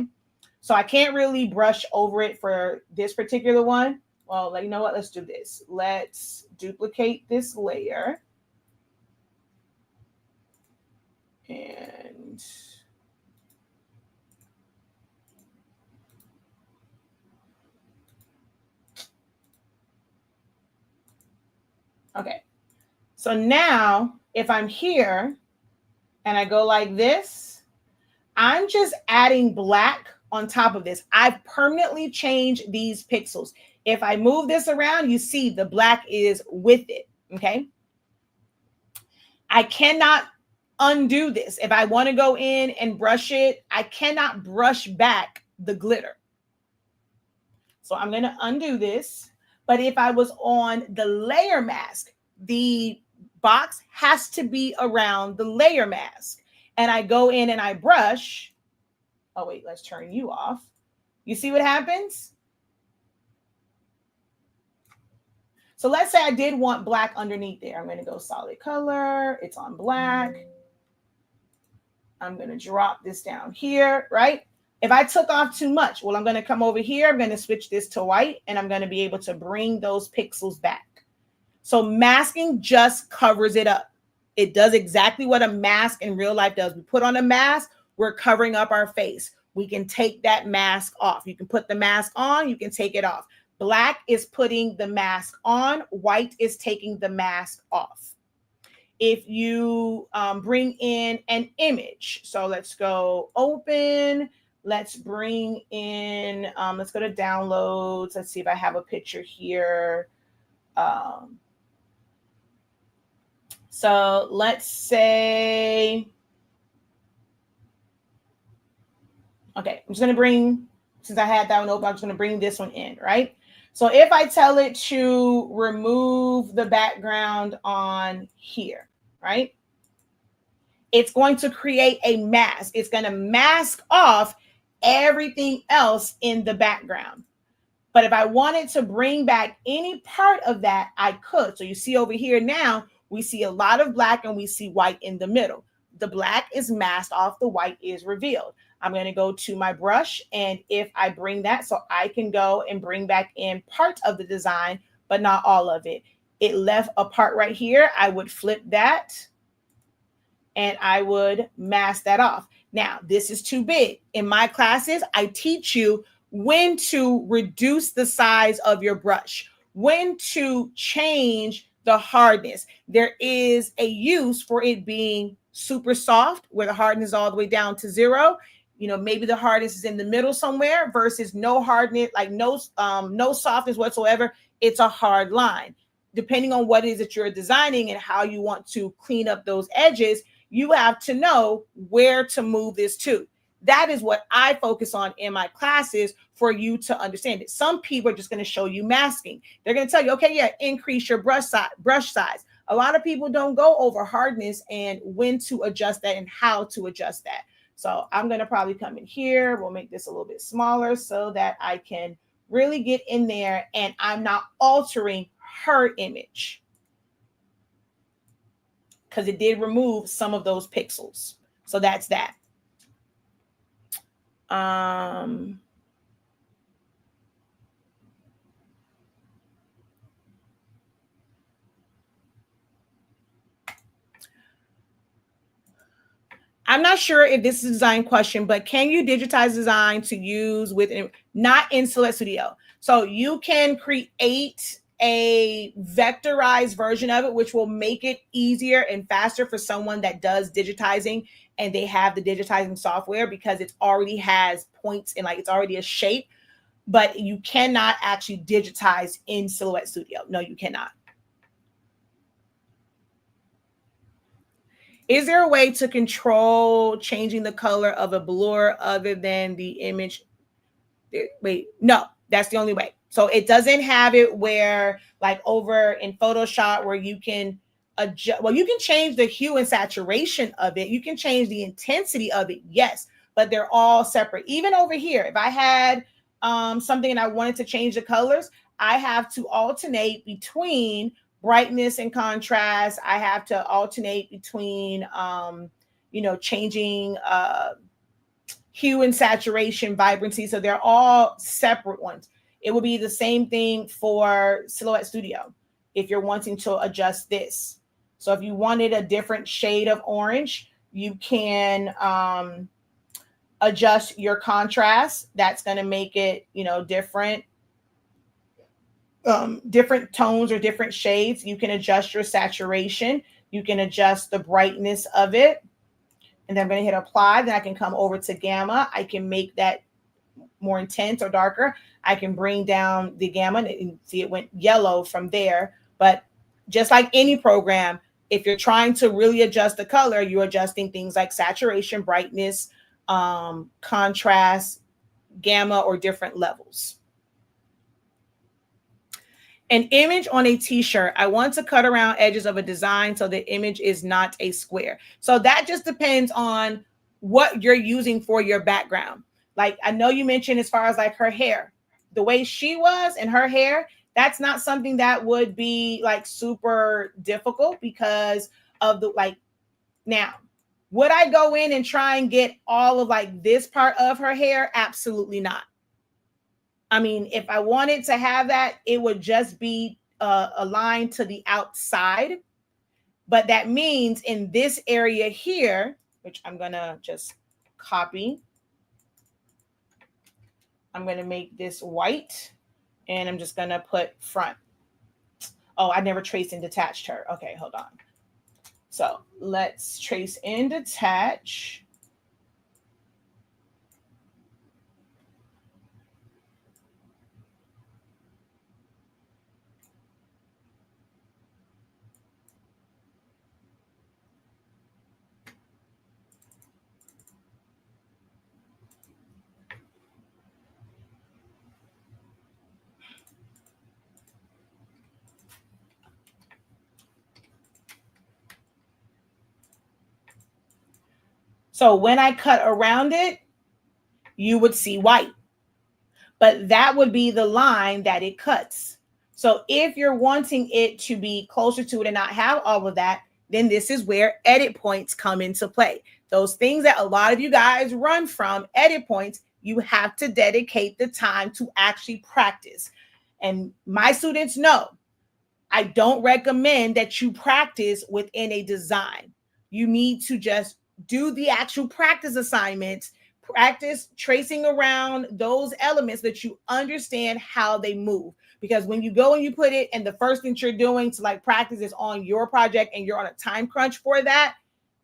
So I can't really brush over it for this particular one. Well, you know what? Let's do this. Let's duplicate this layer. And okay. So now if I'm here and I go like this, I'm just adding black on top of this. I've permanently changed these pixels. If I move this around, you see the black is with it. Okay. I cannot undo this. If I want to go in and brush it, I cannot brush back the glitter. So I'm going to undo this. But if I was on the layer mask, the box has to be around the layer mask. And I go in and I brush. Oh, wait, let's turn you off. You see what happens? So let's say I did want black underneath there. I'm going to go solid color. It's on black. I'm going to drop this down here, right? If I took off too much, well, I'm going to come over here. I'm going to switch this to white, and I'm going to be able to bring those pixels back. So masking just covers it up. It does exactly what a mask in real life does. We put on a mask, we're covering up our face. We can take that mask off. You can put the mask on, you can take it off. Black is putting the mask on, white is taking the mask off. If you bring in an image, so let's go open, let's bring in, let's go to downloads. Let's see if I have a picture here. So let's say, okay, I'm just going to bring, since I had that one open, I'm just going to bring this one in, right? So if I tell it to remove the background on here, right? It's going to create a mask. It's going to mask off everything else in the background. But if I wanted to bring back any part of that, I could. So you see over here now, we see a lot of black and we see white in the middle. The black is masked off, the white is revealed. I'm going to go to my brush, and if I bring that, so I can go and bring back in part of the design, but not all of it. It left a part right here. I would flip that and I would mask that off. Now, this is too big. In my classes, I teach you when to reduce the size of your brush, when to change the hardness. There is a use for it being super soft, where the hardness is all the way down to 0. maybe the hardness is in the middle somewhere versus no hardness, like no softness whatsoever. It's a hard line. Depending on what it is that you're designing and how you want to clean up those edges, you have to know where to move this to. That is what I focus on in my classes for you to understand it. Some people are just going to show you masking. They're going to tell you, okay, yeah, increase your brush size. A lot of people don't go over hardness and when to adjust that and how to adjust that. So I'm going to probably come in here. We'll make this a little bit smaller so that I can really get in there and I'm not altering her image, because it did remove some of those pixels. So that's that. I'm not sure if this is a design question, but can you digitize design to use with, not in Silhouette Studio? So you can create a vectorized version of it, which will make it easier and faster for someone that does digitizing and they have the digitizing software, because it already has points and like it's already a shape, but you cannot actually digitize in Silhouette Studio. No, you cannot. Is there a way to control changing the color of a blur other than the image? Wait, no, that's the only way. So it doesn't have it where like over in Photoshop where you can adjust. Well, you can change the hue and saturation of it. You can change the intensity of it. Yes, but they're all separate. Even over here, if I had something and I wanted to change the colors, I have to alternate between brightness and contrast. I have to alternate between, changing hue and saturation, vibrancy. So they're all separate ones. It will be the same thing for Silhouette Studio if you're wanting to adjust this. So if you wanted a different shade of orange, you can adjust your contrast. That's going to make it, different. Different tones or different shades. You can adjust your saturation. You can adjust the brightness of it. And then I'm going to hit apply. Then I can come over to gamma. I can make that more intense or darker. I can bring down the gamma and see it went yellow from there. But just like any program, if you're trying to really adjust the color, you're adjusting things like saturation, brightness, contrast, gamma, or different levels. An image on a t-shirt. I want to cut around edges of a design so the image is not a square. So that just depends on what you're using for your background. Like I know you mentioned as far as like her hair, the way she was and her hair, that's not something that would be like super difficult because of the like. Now, would I go in and try and get all of like this part of her hair? Absolutely not. I mean, if I wanted to have that, it would just be a line to the outside. But that means in this area here, which I'm going to just copy, I'm going to make this white and I'm just going to put front. Oh, I never traced and detached her. Okay, hold on. So let's trace and detach. So when I cut around it, you would see white, but that would be the line that it cuts. So if you're wanting it to be closer to it and not have all of that, then this is where edit points come into play. Those things that a lot of you guys run from, edit points, you have to dedicate the time to actually practice. And my students know, I don't recommend that you practice within a design. You need to just do the actual practice assignments, practice tracing around those elements that you understand how they move. Because when you go and you put it and the first thing you're doing to like practice is on your project and you're on a time crunch for that,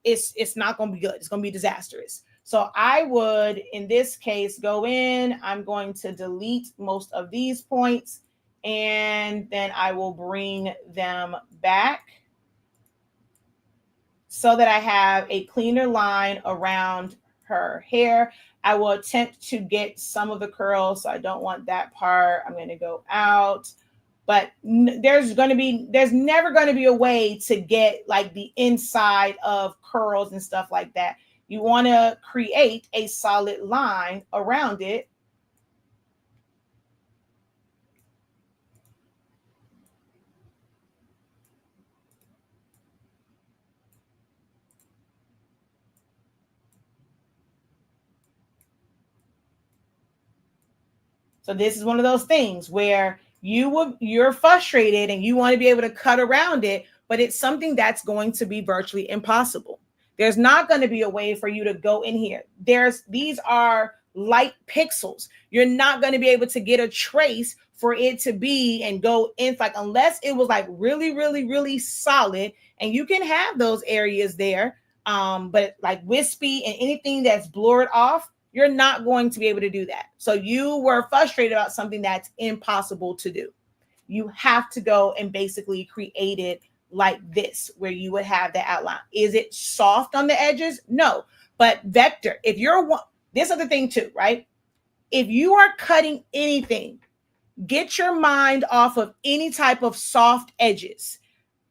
it's not going to be good. It's going to be disastrous. So I would, in this case, go in, I'm going to delete most of these points, and then I will bring them back so that I have a cleaner line around her hair. I will attempt to get some of the curls, so I don't want that part. I'm going to go out. But there's never going to be a way to get like the inside of curls and stuff like that. You want to create a solid line around it. So this is one of those things where you're frustrated and you want to be able to cut around it, but it's something that's going to be virtually impossible. There's not going to be a way for you to go in here. These are light pixels. You're not going to be able to get a trace for it to be and go in, like, unless it was like really, really, really solid. And you can have those areas there. But like wispy and anything that's blurred off, you're not going to be able to do that. So you were frustrated about something that's impossible to do. You have to go and basically create it like this, where you would have the outline. Is it soft on the edges? No. But vector, if you're this other thing too, right? If you are cutting anything, get your mind off of any type of soft edges.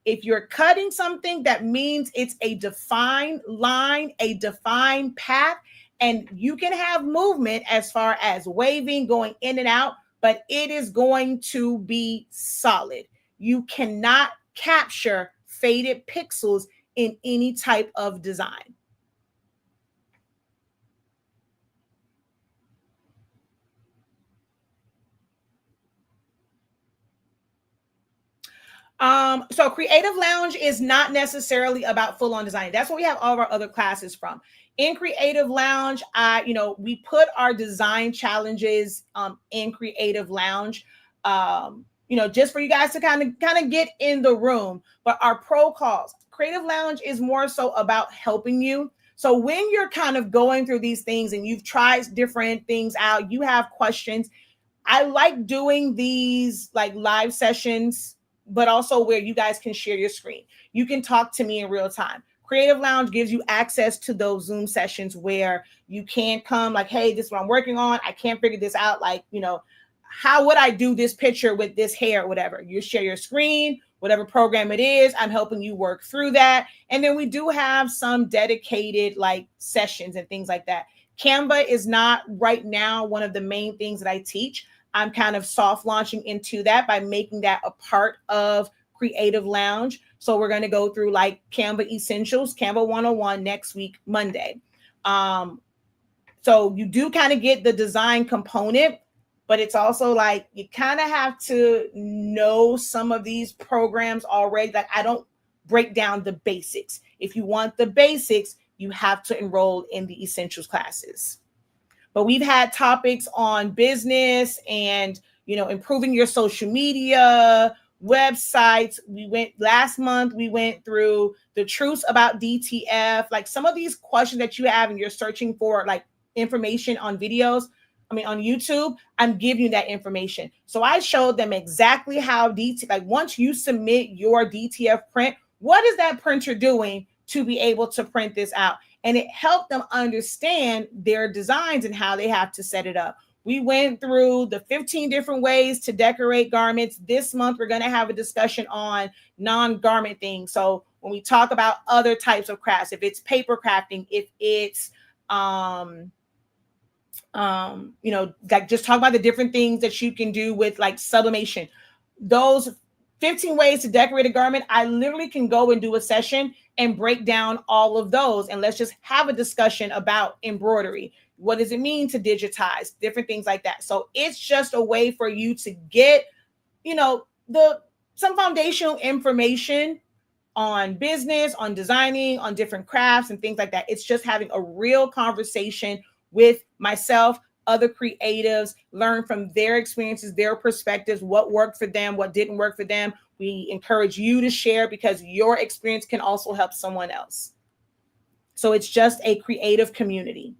If you're cutting something, that means it's a defined line, a defined path, and you can have movement as far as waving, going in and out, but it is going to be solid. You cannot capture faded pixels in any type of design. So Creative Lounge is not necessarily about full-on design. That's what we have all of our other classes from. In Creative Lounge, we put our design challenges in Creative Lounge, just for you guys to kind of get in the room. But our pro calls, Creative Lounge is more so about helping you. So when you're kind of going through these things and you've tried different things out, you have questions. I like doing these like live sessions, but also where you guys can share your screen. You can talk to me in real time. Creative Lounge gives you access to those Zoom sessions where you can come like, hey, this is what I'm working on. I can't figure this out. Like, how would I do this picture with this hair or whatever? You share your screen, whatever program it is. I'm helping you work through that. And then we do have some dedicated like sessions and things like that. Canva is not right now one of the main things that I teach. I'm kind of soft launching into that by making that a part of Creative Lounge. So we're going to go through like Canva Essentials, Canva 101 next week, Monday. So you do kind of get the design component, but it's also like you kind of have to know some of these programs already. Like I don't break down the basics. If you want the basics, you have to enroll in the Essentials classes. But we've had topics on business and, improving your social media, websites. Last month, we went through the truths about DTF, like some of these questions that you have and you're searching for like information on videos. On YouTube, I'm giving you that information. So I showed them exactly how like once you submit your DTF print, what is that printer doing to be able to print this out? And it helped them understand their designs and how they have to set it up. We went through the 15 different ways to decorate garments. This month, we're going to have a discussion on non-garment things. So when we talk about other types of crafts, if it's paper crafting, if it's, like just talk about the different things that you can do with like sublimation. Those 15 ways to decorate a garment, I literally can go and do a session and break down all of those. And let's just have a discussion about embroidery. What does it mean to digitize? Different things like that. So it's just a way for you to get, some foundational information on business, on designing, on different crafts and things like that. It's just having a real conversation with myself, other creatives, learn from their experiences, their perspectives, what worked for them, what didn't work for them. We encourage you to share because your experience can also help someone else. So it's just a creative community.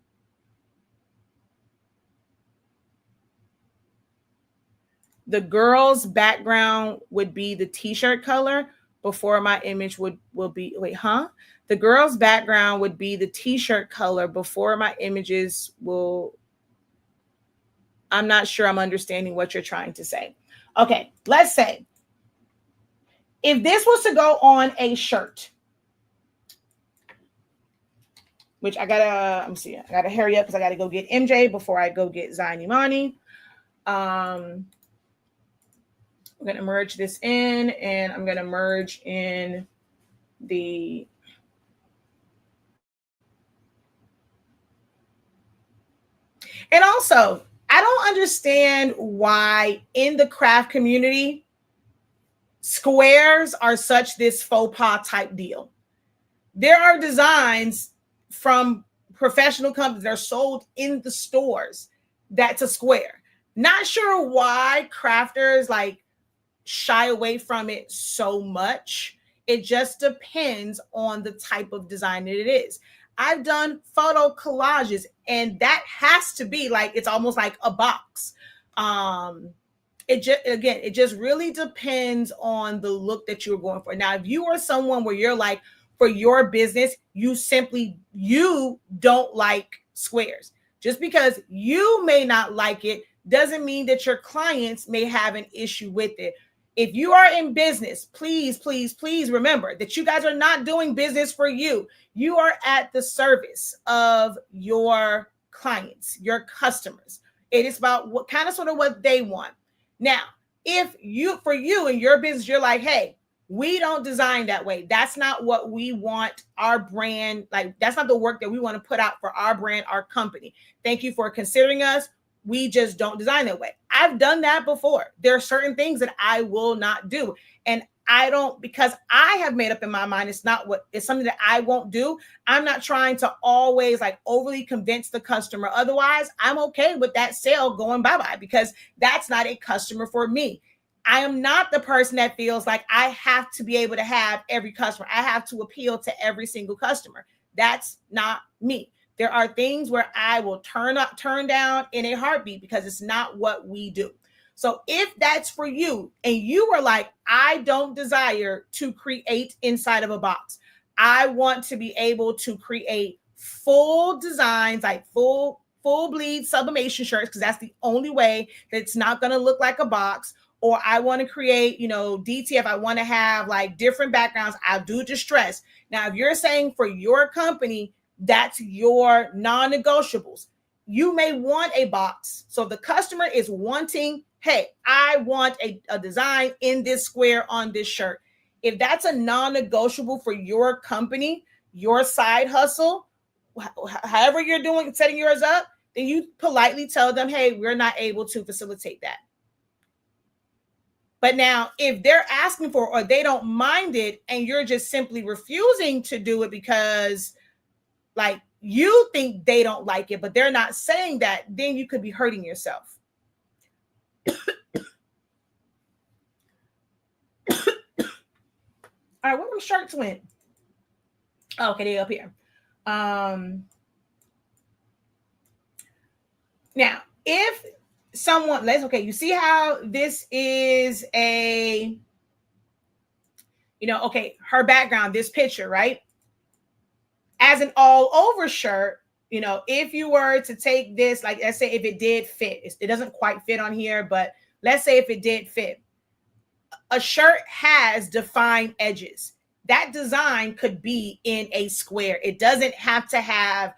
The girl's background would be the t-shirt color before my image will be, wait, huh? The girl's background would be the t-shirt color before my images will, I'm not sure I'm understanding what you're trying to say. Okay, let's say if this was to go on a shirt, which I gotta hurry up because I gotta go get MJ before I go get Zion Imani. I'm gonna merge this in, and I'm gonna merge in the and also I don't understand why in the craft community squares are such this faux pas type deal. There are designs from professional companies that are sold in the stores that's a square. Not sure why crafters like shy away from it so much. It just depends on the type of design that it is. I've done photo collages, and that has to be like, it's almost like a box. It just really depends on the look that you're going for. Now, if you are someone where you're like, for your business, you don't like squares. Just because you may not like it doesn't mean that your clients may have an issue with it. If you are in business, please, please, please remember that you guys are not doing business for you. You are at the service of your clients, your customers. It is about what kind of sort of what they want. Now, if for you and your business, you're like, hey, we don't design that way. That's not what we want our brand, like that's not the work that we want to put out for our brand, our company. Thank you for considering us. We just don't design that way. I've done that before. There are certain things that I will not do. And I don't, because I have made up in my mind, it's something that I won't do. I'm not trying to always like overly convince the customer. Otherwise, I'm okay with that sale going bye-bye because that's not a customer for me. I am not the person that feels like I have to be able to have every customer. I have to appeal to every single customer. That's not me. There are things where I will turn down in a heartbeat because it's not what we do. So if that's for you and you were like, I don't desire to create inside of a box. I want to be able to create full designs, like full bleed sublimation shirts, because that's the only way that it's not going to look like a box. Or I want to create, DTF. I want to have like different backgrounds. I'll do distress. Now, if you're saying for your company, that's your non-negotiables. You may want a box. So the customer is wanting, hey, I want a design in this square on this shirt. If that's a non-negotiable for your company, your side hustle, however you're doing, setting yours up, then you politely tell them, hey, we're not able to facilitate that. But now, if they're asking for, or they don't mind it, and you're just simply refusing to do it because like you think they don't like it, but they're not saying that, then you could be hurting yourself. All right, where my shirts went? Okay, they up here. Now, if someone, you see how this is a, her background, this picture, right? As an all over shirt, if you were to take this, like let's say if it did fit, it doesn't quite fit on here, but let's say if it did fit, a shirt has defined edges. That design could be in a square. It doesn't have to have,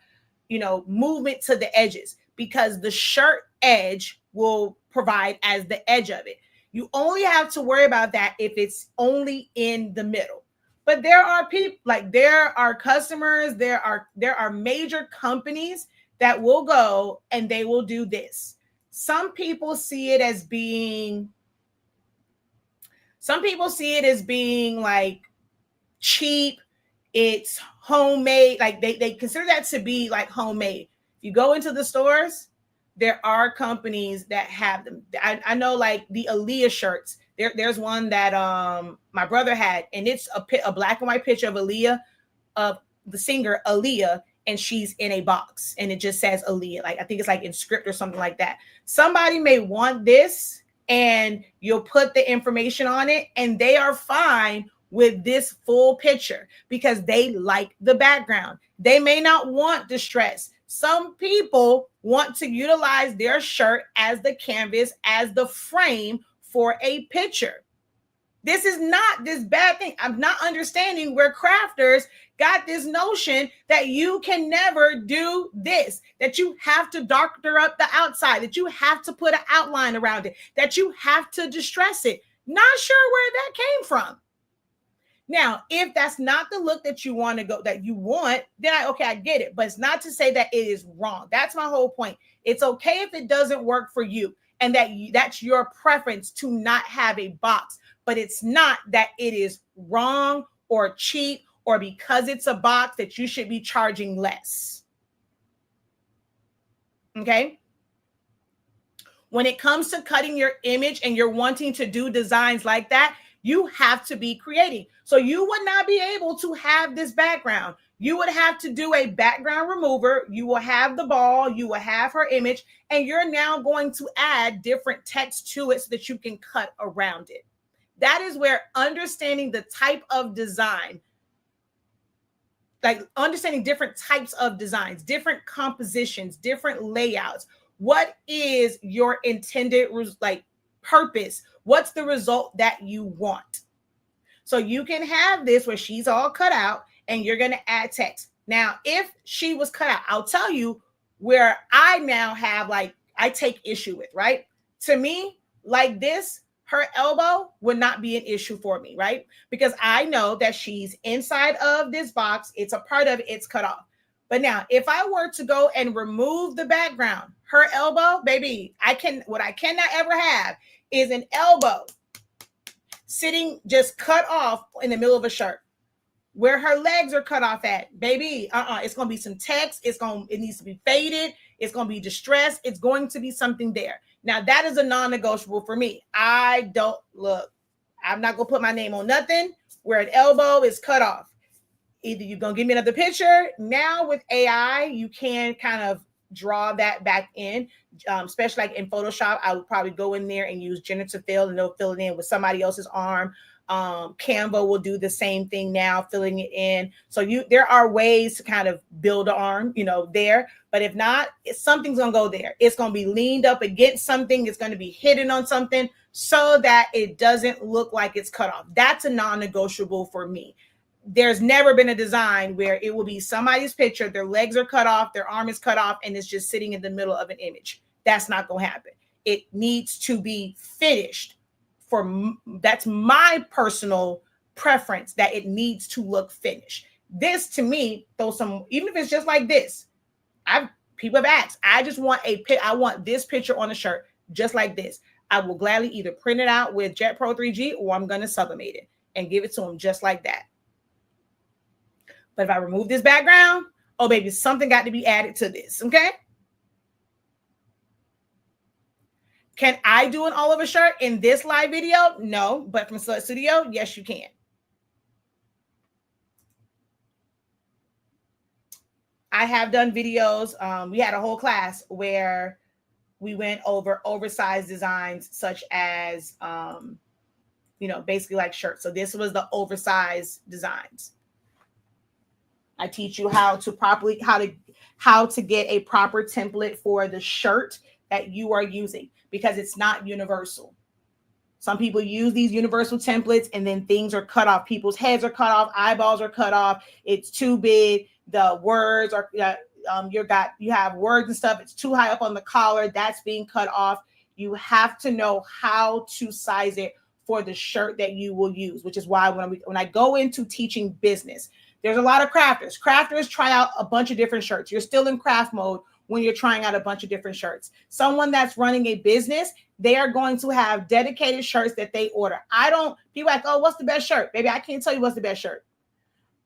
movement to the edges, because the shirt edge will provide as the edge of it. You only have to worry about that if it's only in the middle. But there are people, like there are customers, there are major companies that will go and they will do this. Some people see it as being like cheap. It's homemade. Like they consider that to be like homemade. If you go into the stores, there are companies that have them. I know like the Aaliyah shirts. There's one that my brother had, and it's a black and white picture of Aaliyah, of the singer Aaliyah, and she's in a box, and it just says Aaliyah. Like I think it's like in script or something like that. Somebody may want this, and you'll put the information on it, and they are fine with this full picture because they like the background. They may not want distress. Some people want to utilize their shirt as the canvas, as the frame for a picture. This is not this bad thing. I'm not understanding where crafters got this notion that you can never do this, that you have to doctor up the outside, that you have to put an outline around it, that you have to distress it. Not sure where that came from. Now, if that's not the look that you want to go, that you want, then I get it. But it's not to say that it is wrong. That's my whole point. It's okay if it doesn't work for you and that's your preference to not have a box. But it's not that it is wrong or cheap or because it's a box that you should be charging less. Okay? When it comes to cutting your image and you're wanting to do designs like that, you have to be creating. So you would not be able to have this background. You would have to do a background remover. You will have the ball, you will have her image, and you're now going to add different text to it so that you can cut around it. That is where understanding the type of design, like understanding different types of designs, different compositions, different layouts. What is your intended purpose? What's the result that you want? So you can have this where she's all cut out and you're going to add text. Now, if she was cut out, I'll tell you where I now have I take issue with, right? To me, like this, her elbow would not be an issue for me, right? Because I know that she's inside of this box. It's a part of it. It's cut off. But now, if I were to go and remove the background, her elbow, baby, what I cannot ever have is an elbow sitting just cut off in the middle of a shirt. Where her legs are cut off at, baby, it's going to be some text. It needs to be faded. It's going to be distressed. It's going to be something there. Now, that is a non-negotiable for me. I'm not going to put my name on nothing where an elbow is cut off. Either you're going to give me another picture. Now with AI, you can kind of draw that back in, especially like in Photoshop. I would probably go in there and use generative fill, and they'll fill it in with somebody else's arm. Canva will do the same thing now, filling it in. So there are ways to kind of build an arm, there. But if not, something's going to go there. It's going to be leaned up against something. It's going to be hidden on something so that it doesn't look like it's cut off. That's a non-negotiable for me. There's never been a design where it will be somebody's picture, their legs are cut off, their arm is cut off, and it's just sitting in the middle of an image. That's not going to happen. It needs to be finished. That's my personal preference, that it needs to look finished. This to me, even if it's just like this, people have asked, I want this picture on a shirt just like this. I will gladly either print it out with Jet Pro 3G or I'm going to sublimate it and give it to them just like that. But if I remove this background, oh baby, something got to be added to this, okay? Can I do an all over shirt in this live video? No, but from Slut Studio, yes, you can. I have done videos. We had a whole class where we went over oversized designs, such as, basically like shirts. So this was the oversized designs. I teach you how to get a proper template for the shirt that you are using, because it's not universal. Some people use these universal templates and then things are cut off. People's heads are cut off, eyeballs are cut off. It's too big. The words are, you have words and stuff. It's too high up on the collar. That's being cut off. You have to know how to size it for the shirt that you will use, which is why when I go into teaching business, there's a lot of crafters. Crafters try out a bunch of different shirts. You're still in craft mode when you're trying out a bunch of different shirts. Someone that's running a business, they are going to have dedicated shirts that they order. People are like, oh, what's the best shirt? Baby, I can't tell you what's the best shirt.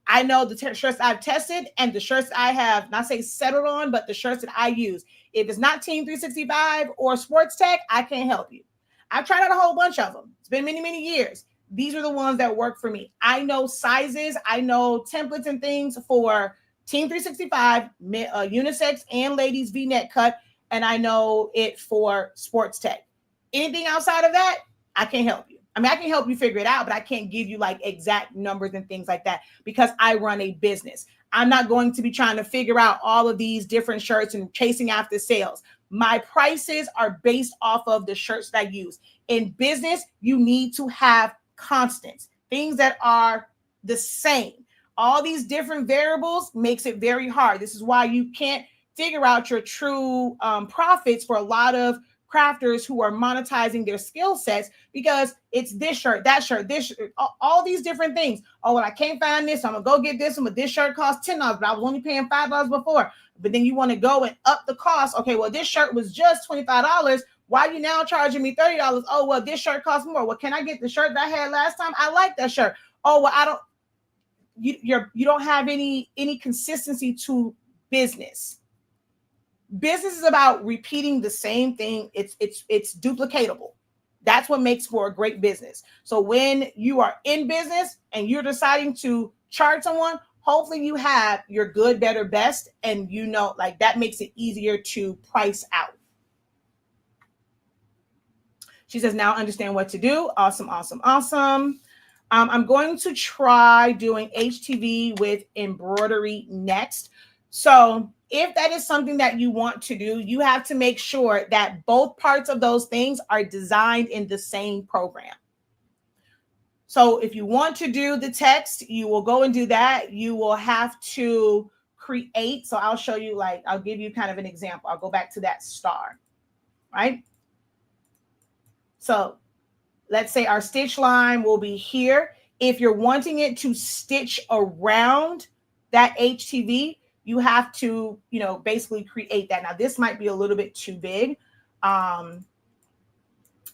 I know the shirts I've tested and the shirts I have, not say settled on, but the shirts that I use. If it's not Team 365 or Sports Tech, I can't help you. I've tried out a whole bunch of them. It's been many, many years. These are the ones that work for me. I know sizes. I know templates and things for Team 365, unisex and ladies V-neck cut. And I know it for Sports Tech. Anything outside of that, I can't help you. I mean, I can help you figure it out, but I can't give you like exact numbers and things like that because I run a business. I'm not going to be trying to figure out all of these different shirts and chasing after sales. My prices are based off of the shirts that I use. In business, you need to have constants, things that are the same. All these different variables makes it very hard. This is why you can't figure out your true profits for a lot of crafters who are monetizing their skill sets because it's this shirt, that shirt, this shirt, all these different things. Oh, well, I can't find this. I'm gonna go get this one, but this shirt costs $10, but I was only paying $5 before. But then you want to go and up the cost. Okay, well, this shirt was just $25. Why are you now charging me $30? Oh, well, this shirt costs more. Well, can I get the shirt that I had last time? I like that shirt. Oh, well, I don't. You don't have any consistency to business. Business is about repeating the same thing. It's duplicatable. That's what makes for a great business. So when you are in business and you're deciding to charge someone, hopefully you have your good, better, best, and you know, like that makes it easier to price out. She says, now understand what to do. Awesome, awesome, awesome. I'm going to try doing HTV with embroidery next. So if that is something that you want to do, you have to make sure that both parts of those things are designed in the same program. So if you want to do the text, you will go and do that. You will have to create. So I'll show you, like, I'll give you kind of an example. I'll go back to that star, right? So let's say our stitch line will be here. If you're wanting it to stitch around that HTV, you have to, basically create that. Now, this might be a little bit too big. I'm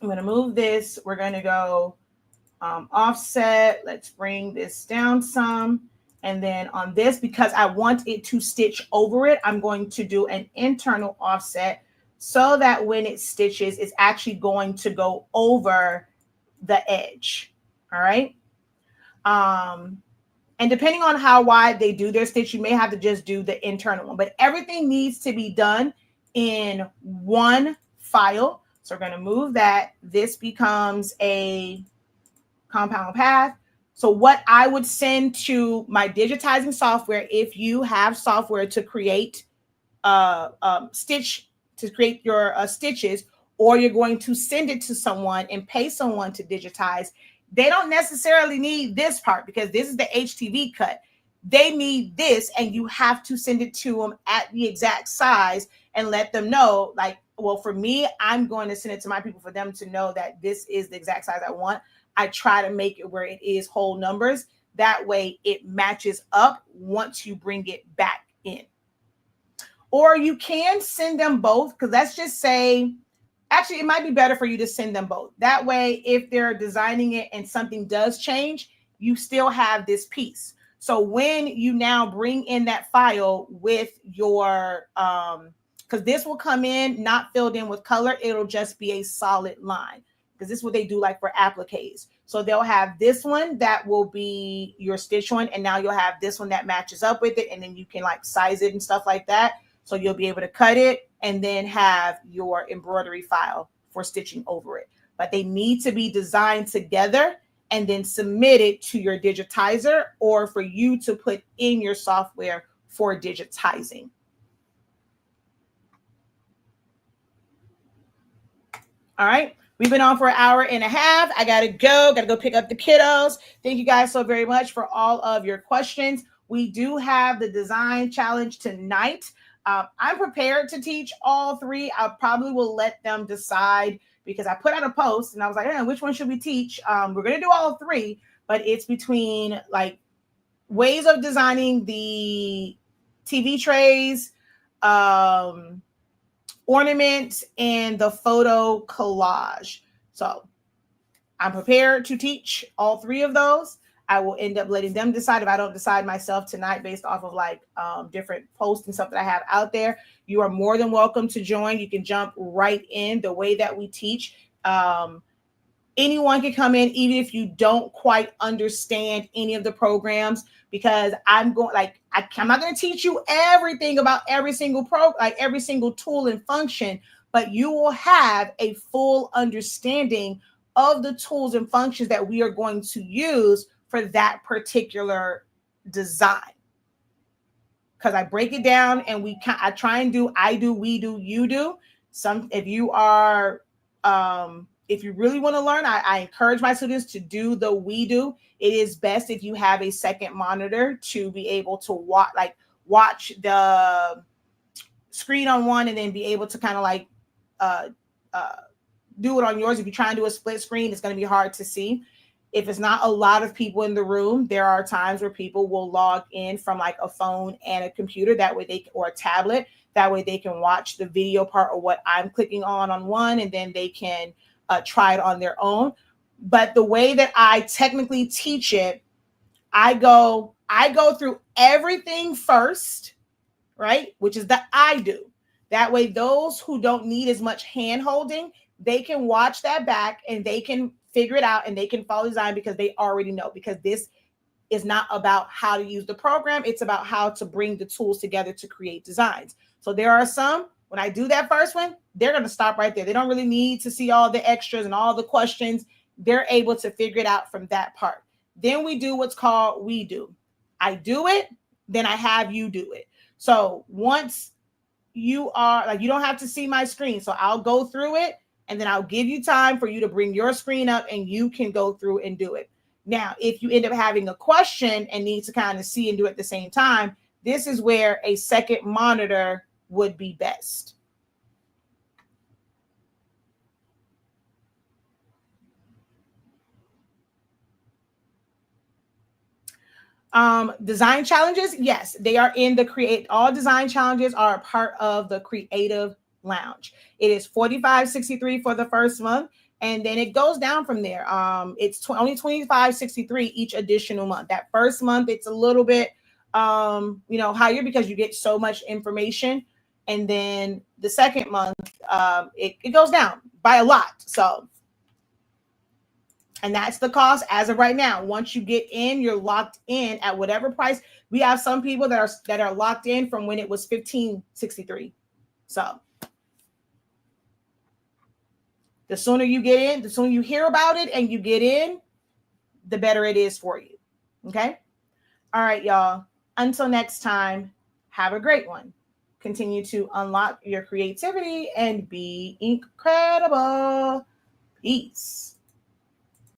going to move this. We're going to go offset. Let's bring this down some. And then on this, because I want it to stitch over it, I'm going to do an internal offset so that when it stitches, it's actually going to go over the edge. All right. And depending on how wide they do their stitch, you may have to just do the internal one, but everything needs to be done in one file. So we're going to move that. This becomes a compound path. So what I would send to my digitizing software, if you have software to create your stitches, or you're going to send it to someone and pay someone to digitize, they don't necessarily need this part because this is the HTV cut. They need this, and you have to send it to them at the exact size and let them know, like, well, for me, I'm going to send it to my people for them to know that this is the exact size I want. I try to make it where it is whole numbers. That way it matches up once you bring it back in. Or you can send them both, because let's just say, actually, it might be better for you to send them both. That way, if they're designing it and something does change, you still have this piece. So when you now bring in that file with your, because this will come in not filled in with color, it'll just be a solid line, because this is what they do like for appliques. So they'll have this one that will be your stitch one, and now you'll have this one that matches up with it, and then you can like size it and stuff like that. So you'll be able to cut it and then have your embroidery file for stitching over it. But they need to be designed together and then submitted to your digitizer, or for you to put in your software for digitizing. All right. We've been on for an hour and a half. I got to go pick up the kiddos. Thank you guys so very much for all of your questions. We do have the design challenge tonight. I'm prepared to teach all three. I probably will let them decide, because I put out a post and I was like, which one should we teach? We're going to do all three, but it's between like ways of designing the TV trays, ornaments, and the photo collage. So I'm prepared to teach all three of those. I will end up letting them decide if I don't decide myself tonight based off of like different posts and stuff that I have out there. You are more than welcome to join. You can jump right in the way that we teach. Anyone can come in, even if you don't quite understand any of the programs, because I'm not going to teach you everything about every single every single tool and function, but you will have a full understanding of the tools and functions that we are going to use for that particular design. Because I break it down and I try and do, I do, we do, you do. If you are, if you really want to learn, I encourage my students to do the we do. It is best if you have a second monitor to be able to watch the screen on one and then be able to kind of like do it on yours. If you try and do a split screen, it's going to be hard to see. If it's not a lot of people in the room, there are times where people will log in from like a phone and a computer, that way or a tablet, that way they can watch the video part of what I'm clicking on one, and then they can try it on their own. But the way that I technically teach it, I go through everything first, right? Which is the I do. That way, those who don't need as much hand holding, they can watch that back and they can figure it out and they can follow design because they already know, because this is not about how to use the program. It's about how to bring the tools together to create designs. So there are some, when I do that first one, they're going to stop right there. They don't really need to see all the extras and all the questions. They're able to figure it out from that part. Then we do what's called we do. I do it, then I have you do it. So once you are like, you don't have to see my screen. So I'll go through it and then I'll give you time for you to bring your screen up and you can go through and do it. Now, if you end up having a question and need to kind of see and do it at the same time, this is where a second monitor would be best. Design challenges, yes, they are in the all design challenges are a part of the Creative Lounge. It is $45.63 for the first month, and then it goes down from there. It's only $25.63 each additional month. That first month, it's a little bit higher because you get so much information, and then the second month, it goes down by a lot. So, and that's the cost as of right now. Once you get in, you're locked in at whatever price. We have some people that are locked in from when it was $15.63. So the sooner you get in, the sooner you hear about it and you get in, the better it is for you. Okay? All right, y'all. Until next time, have a great one. Continue to unlock your creativity and be incredible. Peace.